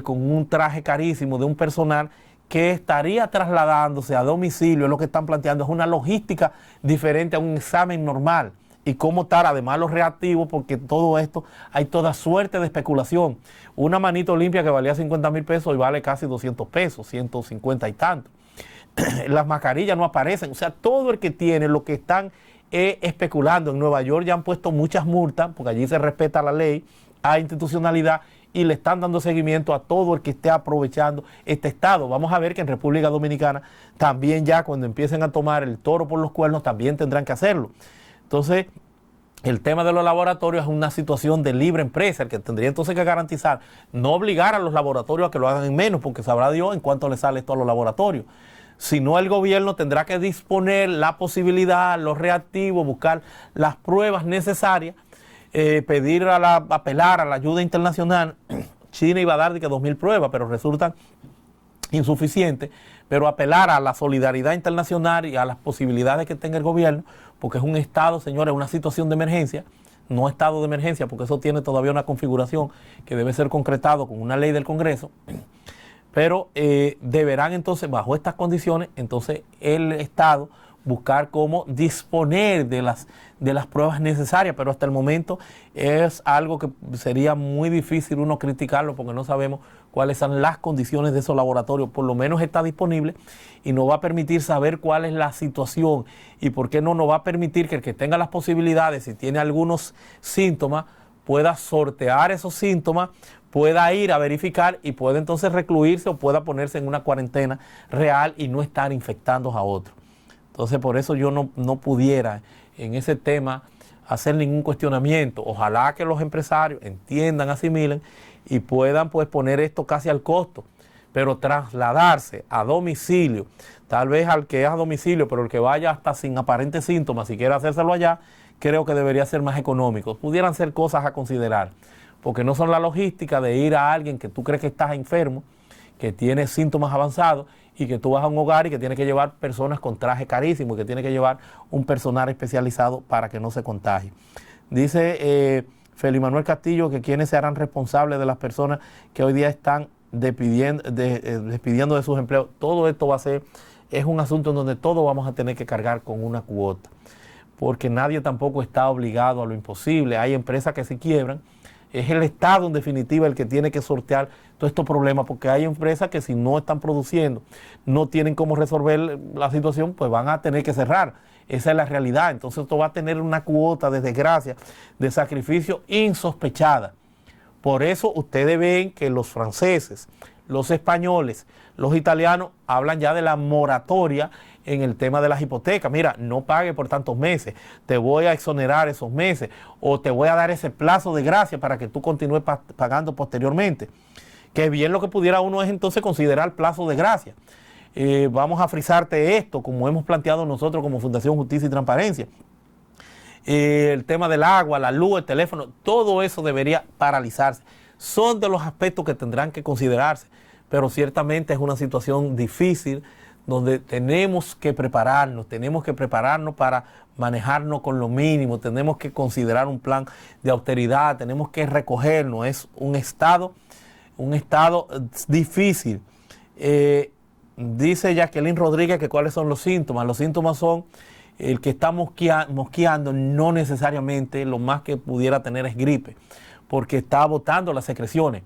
con un traje carísimo, de un personal que estaría trasladándose a domicilio. Es lo que están planteando, es una logística diferente a un examen normal. Y cómo estar, además los reactivos, porque todo esto, hay toda suerte de especulación. Una manito limpia que valía 50.000 pesos y vale casi 200 pesos, 150 y tanto. Las mascarillas no aparecen, o sea, todo el que tiene, lo que están especulando. En Nueva York ya han puesto muchas multas, porque allí se respeta la ley, hay institucionalidad, y le están dando seguimiento a todo el que esté aprovechando este estado. Vamos a ver que en República Dominicana también ya cuando empiecen a tomar el toro por los cuernos, también tendrán que hacerlo. Entonces, el tema de los laboratorios es una situación de libre empresa, el que tendría entonces que garantizar, no obligar a los laboratorios a que lo hagan en menos, porque sabrá Dios en cuánto le sale esto a los laboratorios. Sino el gobierno tendrá que disponer la posibilidad, los reactivos, buscar las pruebas necesarias, apelar a la ayuda internacional. China iba a dar 2.000 pruebas, pero resultan insuficientes. Pero apelar a la solidaridad internacional y a las posibilidades que tenga el gobierno, porque es un estado, señores, una situación de emergencia, no estado de emergencia, porque eso tiene todavía una configuración que debe ser concretado con una ley del Congreso. Pero deberán entonces, bajo estas condiciones, entonces el Estado buscar cómo disponer de las pruebas necesarias, pero hasta el momento es algo que sería muy difícil uno criticarlo porque no sabemos cuáles son las condiciones de esos laboratorios. Por lo menos está disponible y nos va a permitir saber cuál es la situación y por qué no nos va a permitir que el que tenga las posibilidades, si tiene algunos síntomas, pueda sortear esos síntomas, pueda ir a verificar y pueda entonces recluirse o pueda ponerse en una cuarentena real y no estar infectando a otros. Entonces, por eso yo no pudiera en ese tema hacer ningún cuestionamiento. Ojalá que los empresarios entiendan, asimilen y puedan pues poner esto casi al costo, pero trasladarse a domicilio, tal vez al que es a domicilio, pero el que vaya hasta sin aparentes síntomas, si quiere hacérselo allá, creo que debería ser más económico. Pudieran ser cosas a considerar, porque no son la logística de ir a alguien que tú crees que estás enfermo, que tiene síntomas avanzados y que tú vas a un hogar y que tiene que llevar personas con traje carísimo y que tiene que llevar un personal especializado para que no se contagie. Dice Félix Manuel Castillo que quienes se harán responsables de las personas que hoy día están despidiendo de sus empleos. Todo esto es un asunto en donde todos vamos a tener que cargar con una cuota, porque nadie tampoco está obligado a lo imposible. Hay empresas que se quiebran. Es el Estado en definitiva el que tiene que sortear todos estos problemas, porque hay empresas que si no están produciendo, no tienen cómo resolver la situación, pues van a tener que cerrar. Esa es la realidad. Entonces esto va a tener una cuota de desgracia, de sacrificio insospechada. Por eso ustedes ven que los franceses, los españoles, los italianos hablan ya de la moratoria en el tema de las hipotecas. Mira, no pague por tantos meses, te voy a exonerar esos meses o te voy a dar ese plazo de gracia para que tú continúes pagando posteriormente. Que bien lo que pudiera uno es entonces considerar plazo de gracia. Vamos a frisarte esto, como hemos planteado nosotros como Fundación Justicia y Transparencia. El tema del agua, la luz, el teléfono, todo eso debería paralizarse. Son de los aspectos que tendrán que considerarse, pero ciertamente es una situación difícil donde tenemos que prepararnos para manejarnos con lo mínimo, tenemos que considerar un plan de austeridad, tenemos que recogernos. Es un estado difícil. Dice Jacqueline Rodríguez que cuáles son los síntomas. Los síntomas son el que está mosqueando, no necesariamente lo más que pudiera tener es gripe, porque está botando las secreciones.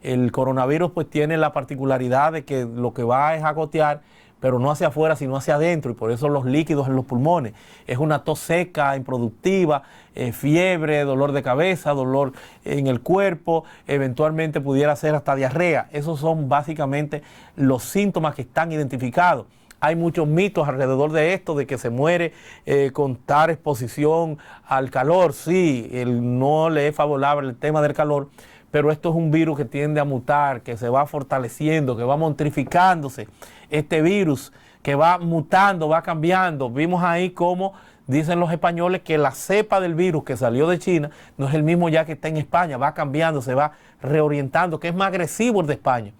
El coronavirus pues tiene la particularidad de que lo que va es a gotear, pero no hacia afuera, sino hacia adentro, y por eso los líquidos en los pulmones. Es una tos seca, improductiva, fiebre, dolor de cabeza, dolor en el cuerpo, eventualmente pudiera ser hasta diarrea. Esos son básicamente los síntomas que están identificados. Hay muchos mitos alrededor de esto, de que se muere con tal exposición al calor. Sí, no le es favorable el tema del calor, pero esto es un virus que tiende a mutar, que se va fortaleciendo, que va montrificándose. Este virus que va mutando, va cambiando. Vimos ahí cómo dicen los españoles que la cepa del virus que salió de China no es el mismo ya que está en España, va cambiando, se va reorientando, que es más agresivo el de España.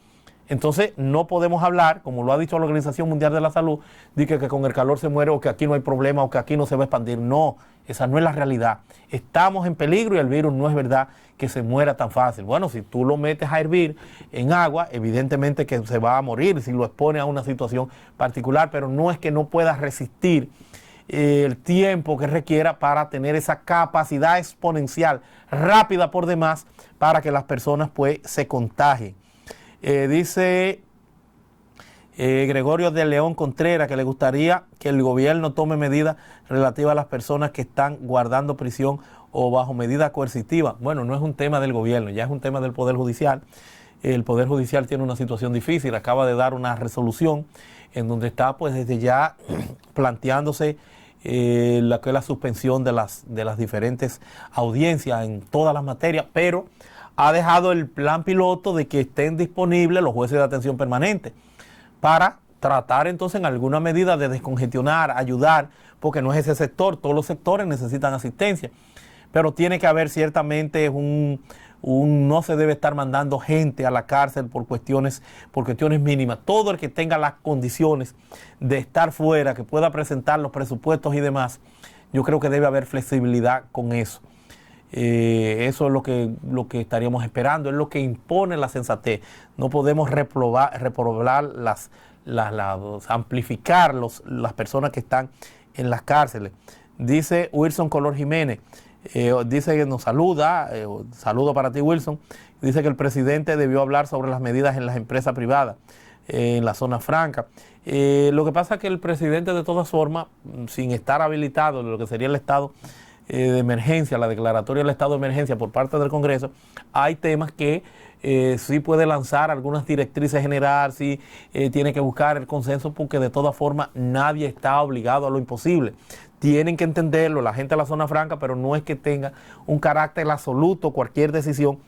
Entonces no podemos hablar, como lo ha dicho la Organización Mundial de la Salud, de que con el calor se muere o que aquí no hay problema o que aquí no se va a expandir. No, esa no es la realidad. Estamos en peligro y el virus no es verdad que se muera tan fácil. Bueno, si tú lo metes a hervir en agua, evidentemente que se va a morir si lo expone a una situación particular, pero no es que no pueda resistir el tiempo que requiera para tener esa capacidad exponencial rápida por demás para que las personas pues se contagien. Dice Gregorio de León Contreras que le gustaría que el gobierno tome medidas relativas a las personas que están guardando prisión o bajo medida coercitiva. Bueno, no es un tema del gobierno, ya es un tema del Poder Judicial. El Poder Judicial tiene una situación difícil, acaba de dar una resolución en donde está pues desde ya planteándose la suspensión de las diferentes audiencias en todas las materias, pero ha dejado el plan piloto de que estén disponibles los jueces de atención permanente para tratar entonces en alguna medida de descongestionar, ayudar, porque no es ese sector, todos los sectores necesitan asistencia, pero tiene que haber ciertamente no se debe estar mandando gente a la cárcel por cuestiones mínimas. Todo el que tenga las condiciones de estar fuera, que pueda presentar los presupuestos y demás, yo creo que debe haber flexibilidad con eso. Eso es lo que estaríamos esperando, es lo que impone la sensatez. No podemos reprobar amplificar las personas que están en las cárceles. Dice Wilson Color Jiménez, dice que nos saluda, saludo para ti Wilson, dice que el presidente debió hablar sobre las medidas en las empresas privadas, en la zona franca. Lo que pasa es que el presidente de todas formas, sin estar habilitado, lo que sería el Estado, de emergencia, la declaratoria del estado de emergencia por parte del Congreso, hay temas que sí puede lanzar algunas directrices generales, sí tiene que buscar el consenso, porque de todas formas nadie está obligado a lo imposible. Tienen que entenderlo la gente de la zona franca, pero no es que tenga un carácter absoluto cualquier decisión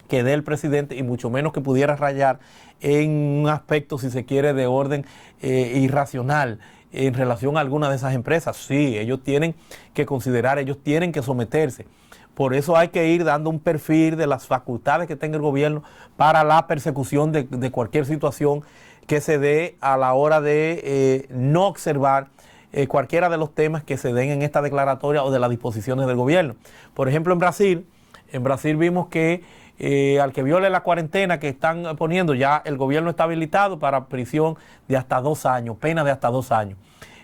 que dé el presidente, y mucho menos que pudiera rayar en un aspecto, si se quiere, de orden irracional en relación a alguna de esas empresas. Sí, ellos tienen que considerar, ellos tienen que someterse. Por eso hay que ir dando un perfil de las facultades que tenga el gobierno para la persecución de cualquier situación que se dé a la hora de no observar cualquiera de los temas que se den en esta declaratoria o de las disposiciones del gobierno. Por ejemplo, en Brasil vimos que al que viole la cuarentena que están poniendo, ya el gobierno está habilitado para prisión de hasta 2 años, pena de hasta 2 años.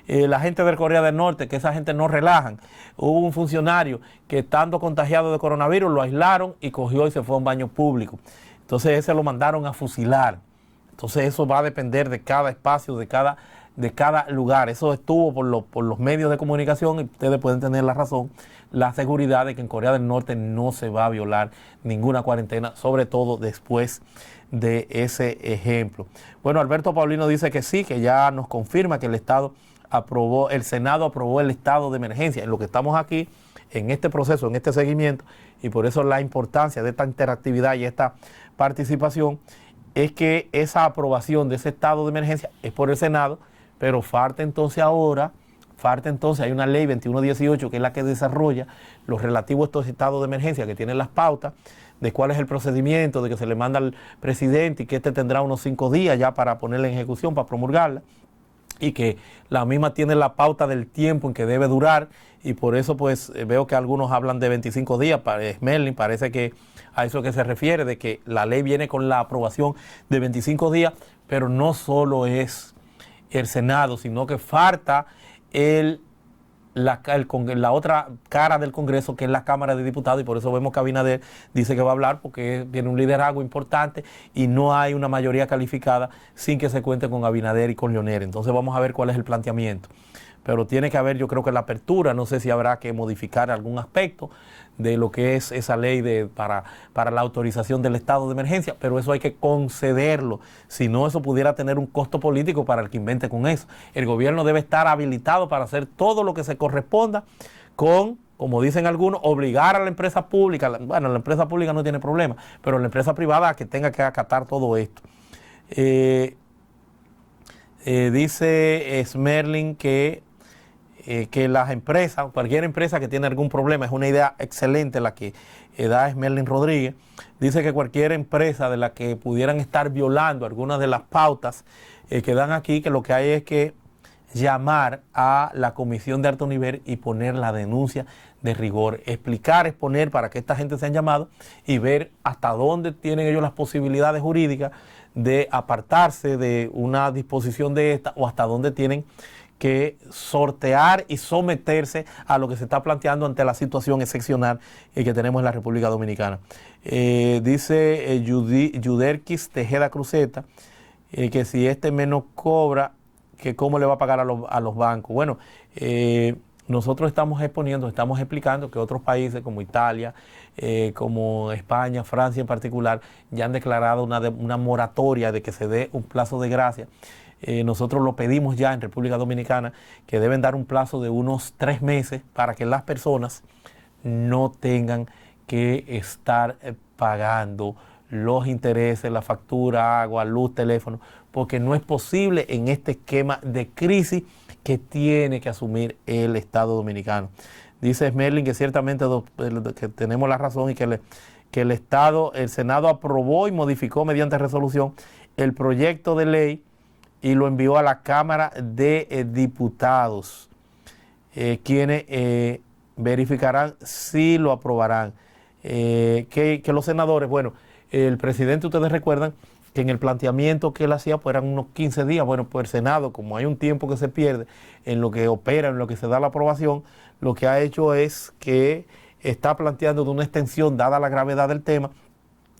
La gente de Corea del Norte, que esa gente no relajan. Hubo un funcionario que, estando contagiado de coronavirus, lo aislaron y cogió y se fue a un baño público. Entonces ese lo mandaron a fusilar. Entonces eso va a depender de cada espacio, de cada lugar. Eso estuvo por los medios de comunicación, y ustedes pueden tener la razón, la seguridad de que en Corea del Norte no se va a violar ninguna cuarentena, sobre todo después de ese ejemplo. Bueno, Alberto Paulino dice que sí, que ya nos confirma que el Senado aprobó el estado de emergencia. En lo que estamos aquí, en este proceso, en este seguimiento, y por eso la importancia de esta interactividad y esta participación, es que esa aprobación de ese estado de emergencia es por el Senado, pero falta entonces, hay una ley 2118 que es la que desarrolla los relativos a estos estados de emergencia, que tienen las pautas de cuál es el procedimiento, de que se le manda al presidente y que este tendrá unos 5 días ya para ponerla en ejecución, para promulgarla, y que la misma tiene la pauta del tiempo en que debe durar, y por eso pues veo que algunos hablan de 25 días, Smerling parece que a eso que se refiere, de que la ley viene con la aprobación de 25 días, pero no solo es el Senado, sino que falta la otra cara del Congreso, que es la Cámara de Diputados, y por eso vemos que Abinader dice que va a hablar, porque tiene un liderazgo importante y no hay una mayoría calificada sin que se cuente con Abinader y con Leonel. Entonces vamos a ver cuál es el planteamiento. Pero tiene que haber, yo creo que la apertura, no sé si habrá que modificar algún aspecto de lo que es esa ley para la autorización del estado de emergencia, pero eso hay que concederlo, si no eso pudiera tener un costo político para el que invente con eso. El gobierno debe estar habilitado para hacer todo lo que se corresponda con, como dicen algunos, obligar a la empresa pública, bueno, la empresa pública no tiene problema, pero la empresa privada a que tenga que acatar todo esto. Dice Smerling que las empresas, cualquier empresa que tiene algún problema, es una idea excelente la que da Smerling Rodríguez, dice que cualquier empresa de la que pudieran estar violando algunas de las pautas que dan aquí, que lo que hay es que llamar a la comisión de alto nivel y poner la denuncia de rigor, exponer para que esta gente sean llamados y ver hasta dónde tienen ellos las posibilidades jurídicas de apartarse de una disposición de esta, o hasta dónde tienen que sortear y someterse a lo que se está planteando ante la situación excepcional que tenemos en la República Dominicana. Dice Yuderquis Tejeda Cruzeta que si este menos cobra, que cómo le va a pagar a los bancos. Bueno, nosotros estamos explicando que otros países como Italia, como España, Francia en particular, ya han declarado una moratoria de que se dé un plazo de gracia. Nosotros lo pedimos ya en República Dominicana, que deben dar un plazo de unos 3 meses para que las personas no tengan que estar pagando los intereses, la factura, agua, luz, teléfono, porque no es posible en este esquema de crisis que tiene que asumir el Estado Dominicano. Dice Smerling que ciertamente que tenemos la razón y que el Senado aprobó y modificó mediante resolución el proyecto de ley y lo envió a la Cámara de Diputados, quienes verificarán si lo aprobarán. Que los senadores, bueno, el presidente, ustedes recuerdan que en el planteamiento que él hacía pues eran unos 15 días, bueno, pues el Senado, como hay un tiempo que se pierde en lo que opera, en lo que se da la aprobación, lo que ha hecho es que está planteando de una extensión, dada la gravedad del tema,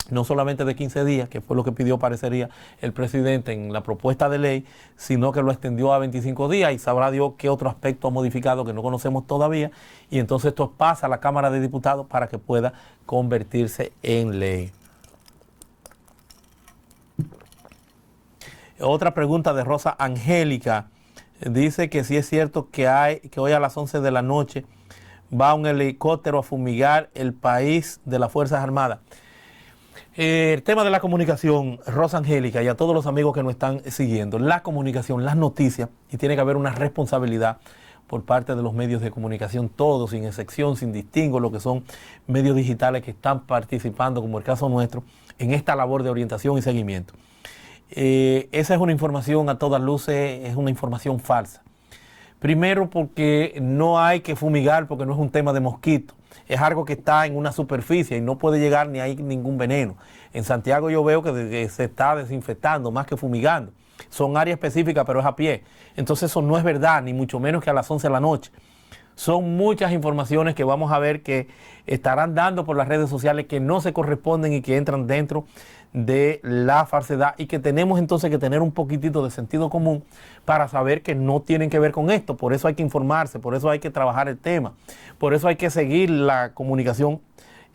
no solamente de 15 días, que fue lo que pidió, parecería, el presidente en la propuesta de ley, sino que lo extendió a 25 días y sabrá Dios qué otro aspecto ha modificado que no conocemos todavía, y entonces esto pasa a la Cámara de Diputados para que pueda convertirse en ley. Otra pregunta de Rosa Angélica, dice que si es cierto que hoy a las 11 de la noche va un helicóptero a fumigar el país de las Fuerzas Armadas. El tema de la comunicación, Rosa Angélica, y a todos los amigos que nos están siguiendo, la comunicación, las noticias, y tiene que haber una responsabilidad por parte de los medios de comunicación, todos, sin excepción, sin distingo, lo que son medios digitales que están participando, como el caso nuestro, en esta labor de orientación y seguimiento. Esa es una información a todas luces, es una información falsa. Primero porque no hay que fumigar, porque no es un tema de mosquito. Es algo que está en una superficie y no puede llegar ni hay ningún veneno. En Santiago yo veo que se está desinfectando más que fumigando. Son áreas específicas, pero es a pie. Entonces eso no es verdad, ni mucho menos que a las 11 de la noche. Son muchas informaciones que vamos a ver que estarán dando por las redes sociales que no se corresponden y que entran dentro de la falsedad, y que tenemos entonces que tener un poquitito de sentido común para saber que no tienen que ver con esto. Por eso hay que informarse, por eso hay que trabajar el tema, por eso hay que seguir la comunicación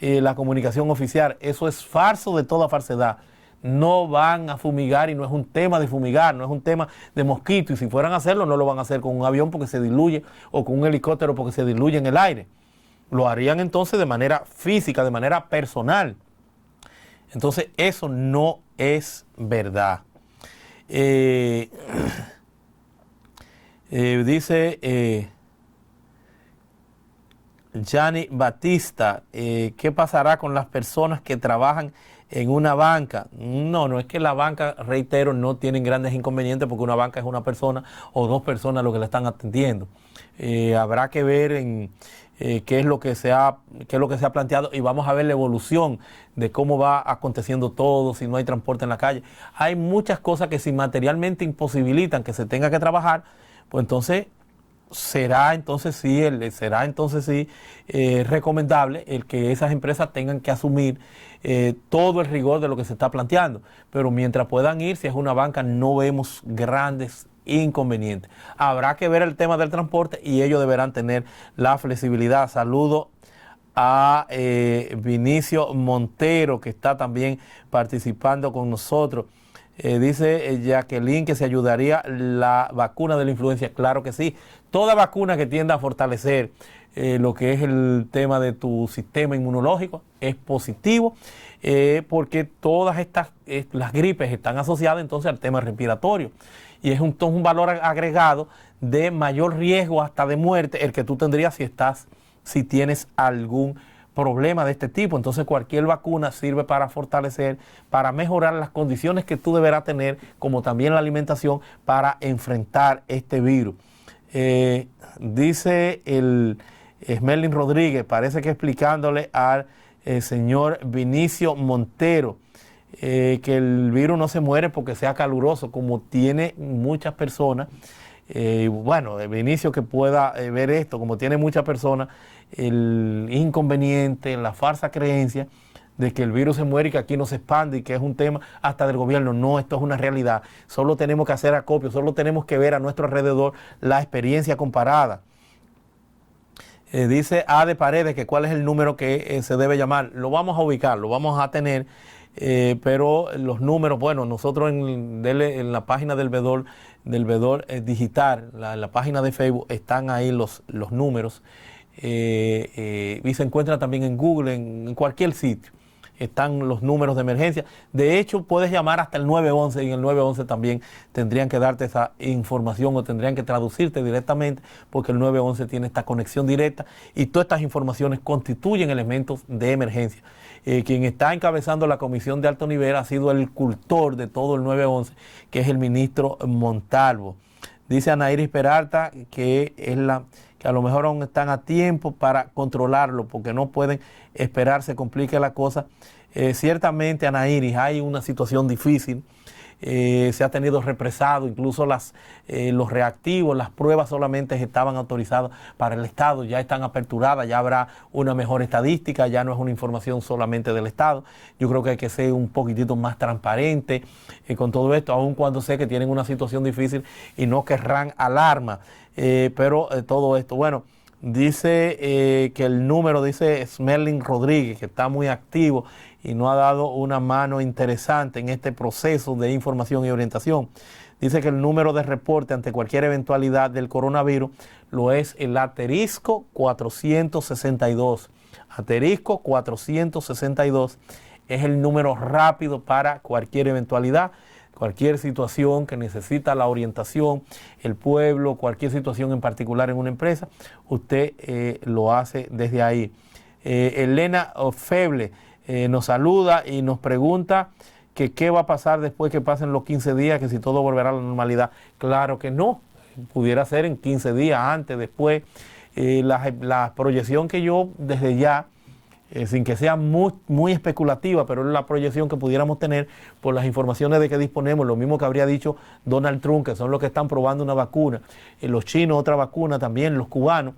oficial. Eso es falso de toda falsedad. No van a fumigar y no es un tema de fumigar, no es un tema de mosquito, y si fueran a hacerlo no lo van a hacer con un avión porque se diluye, o con un helicóptero porque se diluye en el aire. Lo harían entonces de manera física, de manera personal. Entonces eso no es verdad. Dice Gianni Batista, ¿qué pasará con las personas que trabajan en una banca? No es que la banca, reitero, no tienen grandes inconvenientes, porque una banca es una persona o dos personas lo que la están atendiendo. Habrá que ver en qué es lo que se ha planteado, y vamos a ver la evolución de cómo va aconteciendo todo, si no hay transporte en la calle. Hay muchas cosas que si materialmente imposibilitan que se tenga que trabajar, pues entonces será entonces sí recomendable el que esas empresas tengan que asumir todo el rigor de lo que se está planteando. Pero mientras puedan ir, si es una banca, no vemos grandes inconvenientes. Habrá que ver el tema del transporte y ellos deberán tener la flexibilidad. Saludo a Vinicio Montero, que está también participando con nosotros. Dice Jacqueline que se ayudaría la vacuna de la influenza. Claro que sí. Toda vacuna que tienda a fortalecer lo que es el tema de tu sistema inmunológico es positivo, porque todas las gripes están asociadas entonces al tema respiratorio, y es un valor agregado de mayor riesgo hasta de muerte el que tú tendrías si tienes algún problema de este tipo. Entonces cualquier vacuna sirve para fortalecer, para mejorar las condiciones que tú deberás tener, como también la alimentación, para enfrentar este virus. Dice el Smerlin Rodríguez, parece que explicándole al señor Vinicio Montero que el virus no se muere porque sea caluroso, como tiene muchas personas. Bueno, Vinicio, que pueda ver esto, como tiene muchas personas, el inconveniente, la falsa creencia de que el virus se muere y que aquí no se expande y que es un tema hasta del gobierno. No, esto es una realidad. Solo tenemos que hacer acopio, solo tenemos que ver a nuestro alrededor la experiencia comparada. Dice A de Paredes que cuál es el número que se debe llamar. Lo vamos a ubicar, lo vamos a tener, pero los números, bueno, nosotros en la página del Vedor Digital, la página de Facebook, están ahí los números, y se encuentra también en Google, en cualquier sitio. Están los números de emergencia. De hecho, puedes llamar hasta el 911, y en el 911 también tendrían que darte esa información, o tendrían que traducirte directamente, porque el 911 tiene esta conexión directa y todas estas informaciones constituyen elementos de emergencia. Quien está encabezando la comisión de alto nivel ha sido el cultor de todo el 911, que es el ministro Montalvo. Dice Ana Iris Peralta que a lo mejor aún están a tiempo para controlarlo, porque no pueden esperar, se complique la cosa. Ciertamente, Ana Iris, hay una situación difícil. se ha tenido represado, incluso los reactivos, las pruebas solamente estaban autorizadas para el Estado, ya están aperturadas, ya habrá una mejor estadística, ya no es una información solamente del Estado. Yo creo que hay que ser un poquitito más transparente con todo esto, aun cuando sé que tienen una situación difícil y no querrán alarma, pero todo esto, bueno. Dice que el número, dice Smerlin Rodríguez, que está muy activo y nos ha dado una mano interesante en este proceso de información y orientación. Dice que el número de reporte ante cualquier eventualidad del coronavirus lo es el asterisco 462. Asterisco 462 es el número rápido para cualquier eventualidad. Cualquier situación que necesita la orientación, el pueblo, cualquier situación en particular en una empresa, usted lo hace desde ahí. Elena Feble nos saluda y nos pregunta que qué va a pasar después que pasen los 15 días, que si todo volverá a la normalidad. Claro que no, pudiera ser en 15 días, antes, después. La proyección que yo desde ya, sin que sea muy especulativa, pero es la proyección que pudiéramos tener por las informaciones de que disponemos, lo mismo que habría dicho Donald Trump, que son los que están probando una vacuna, los chinos otra vacuna también, los cubanos,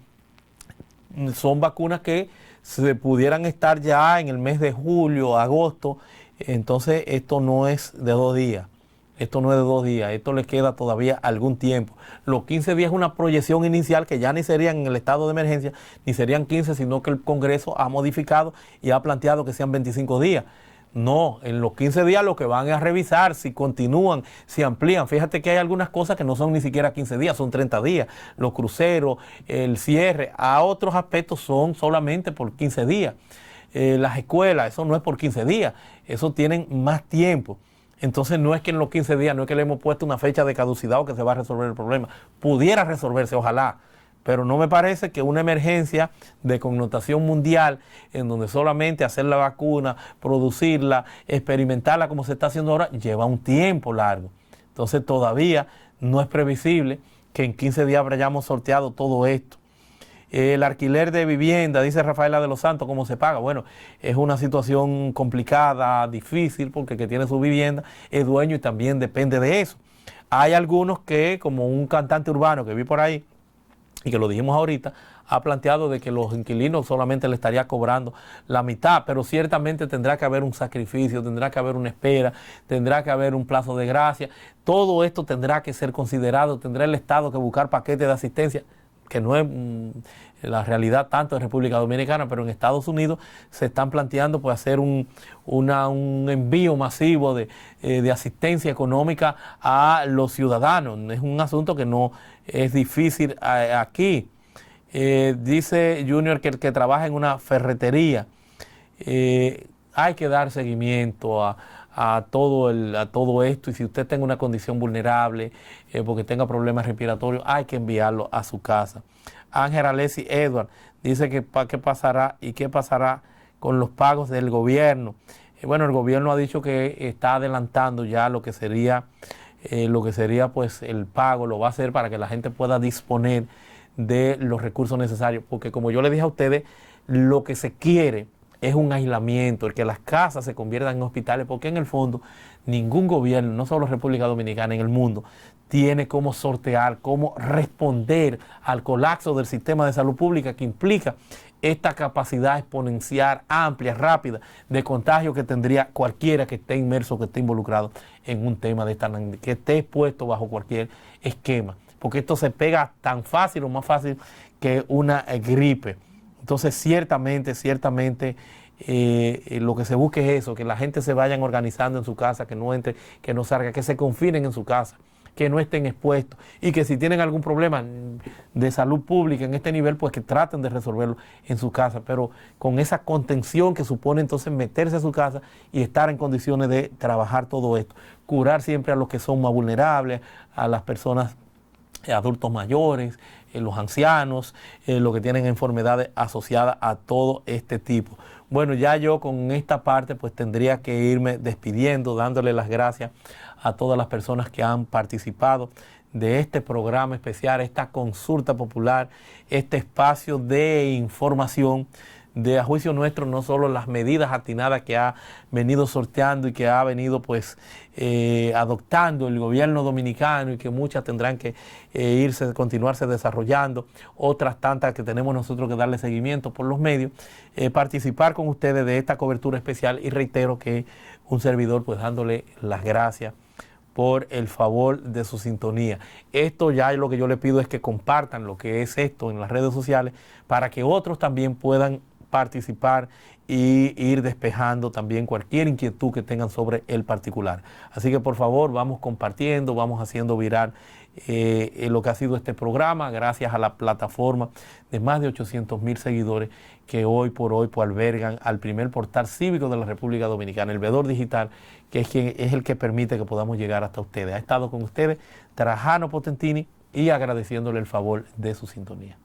son vacunas que se pudieran estar ya en el mes de julio, agosto. Entonces esto no es de 2 días. Esto no es de 2 días, esto le queda todavía algún tiempo. Los 15 días es una proyección inicial que ya ni serían en el estado de emergencia, ni serían 15, sino que el Congreso ha modificado y ha planteado que sean 25 días. No, en los 15 días lo que van es a revisar si continúan, si amplían. Fíjate que hay algunas cosas que no son ni siquiera 15 días, son 30 días. Los cruceros, el cierre, a otros aspectos son solamente por 15 días. Las escuelas, eso no es por 15 días, eso tienen más tiempo. Entonces no es que en los 15 días, no es que le hemos puesto una fecha de caducidad o que se va a resolver el problema. Pudiera resolverse, ojalá, pero no me parece que una emergencia de connotación mundial, en donde solamente hacer la vacuna, producirla, experimentarla como se está haciendo ahora, lleva un tiempo largo. Entonces todavía no es previsible que en 15 días hayamos sorteado todo esto. El alquiler de vivienda, dice Rafaela de los Santos, ¿cómo se paga? Bueno, es una situación complicada, difícil, porque el que tiene su vivienda es dueño y también depende de eso. Hay algunos que, como un cantante urbano que vi por ahí, y que lo dijimos ahorita, ha planteado de que los inquilinos solamente le estaría cobrando la mitad, pero ciertamente tendrá que haber un sacrificio, tendrá que haber una espera, tendrá que haber un plazo de gracia. Todo esto tendrá que ser considerado, tendrá el Estado que buscar paquetes de asistencia, que no es la realidad tanto en República Dominicana, pero en Estados Unidos se están planteando pues hacer un envío masivo de asistencia económica a los ciudadanos. Es un asunto que no es difícil aquí. Dice Junior que el que trabaja en una ferretería, hay que dar seguimiento a todo esto, y si usted tiene una condición vulnerable porque tenga problemas respiratorios, hay que enviarlo a su casa. Ángel Alessi Edward dice que qué pasará y qué pasará con los pagos del gobierno. Bueno, el gobierno ha dicho que está adelantando ya lo que sería pues el pago, lo va a hacer para que la gente pueda disponer de los recursos necesarios, porque como yo le dije a ustedes, lo que se quiere es un aislamiento, el que las casas se conviertan en hospitales, porque en el fondo ningún gobierno, no solo República Dominicana, en el mundo, tiene cómo sortear, cómo responder al colapso del sistema de salud pública que implica esta capacidad exponencial, amplia, rápida de contagio que tendría cualquiera que esté inmerso, que esté involucrado en un tema de esta, que esté expuesto bajo cualquier esquema, porque esto se pega tan fácil o más fácil que una gripe. Entonces ciertamente lo que se busca es eso, que la gente se vayan organizando en su casa, que no entre, que no salga, que se confinen en su casa, que no estén expuestos, y que si tienen algún problema de salud pública en este nivel, pues que traten de resolverlo en su casa, pero con esa contención que supone entonces meterse a su casa y estar en condiciones de trabajar todo esto, curar siempre a los que son más vulnerables, a las personas adultos mayores, los ancianos, los que tienen enfermedades asociadas a todo este tipo. Bueno, ya yo con esta parte pues tendría que irme despidiendo, dándole las gracias a todas las personas que han participado de este programa especial, esta consulta popular, este espacio de información de, a juicio nuestro, no solo las medidas atinadas que ha venido sorteando y que ha venido pues adoptando el gobierno dominicano, y que muchas tendrán que continuarse desarrollando, otras tantas que tenemos nosotros que darle seguimiento por los medios, participar con ustedes de esta cobertura especial, y reitero que un servidor pues dándole las gracias por el favor de su sintonía. Esto ya lo que yo le pido es que compartan lo que es esto en las redes sociales para que otros también puedan participar y ir despejando también cualquier inquietud que tengan sobre el particular. Así que por favor vamos compartiendo, vamos haciendo viral lo que ha sido este programa, gracias a la plataforma de más de 800,000 seguidores que hoy por hoy pues, albergan al primer portal cívico de la República Dominicana, el Veedor Digital, que es el que permite que podamos llegar hasta ustedes. Ha estado con ustedes Trajano Potentini, y agradeciéndole el favor de su sintonía.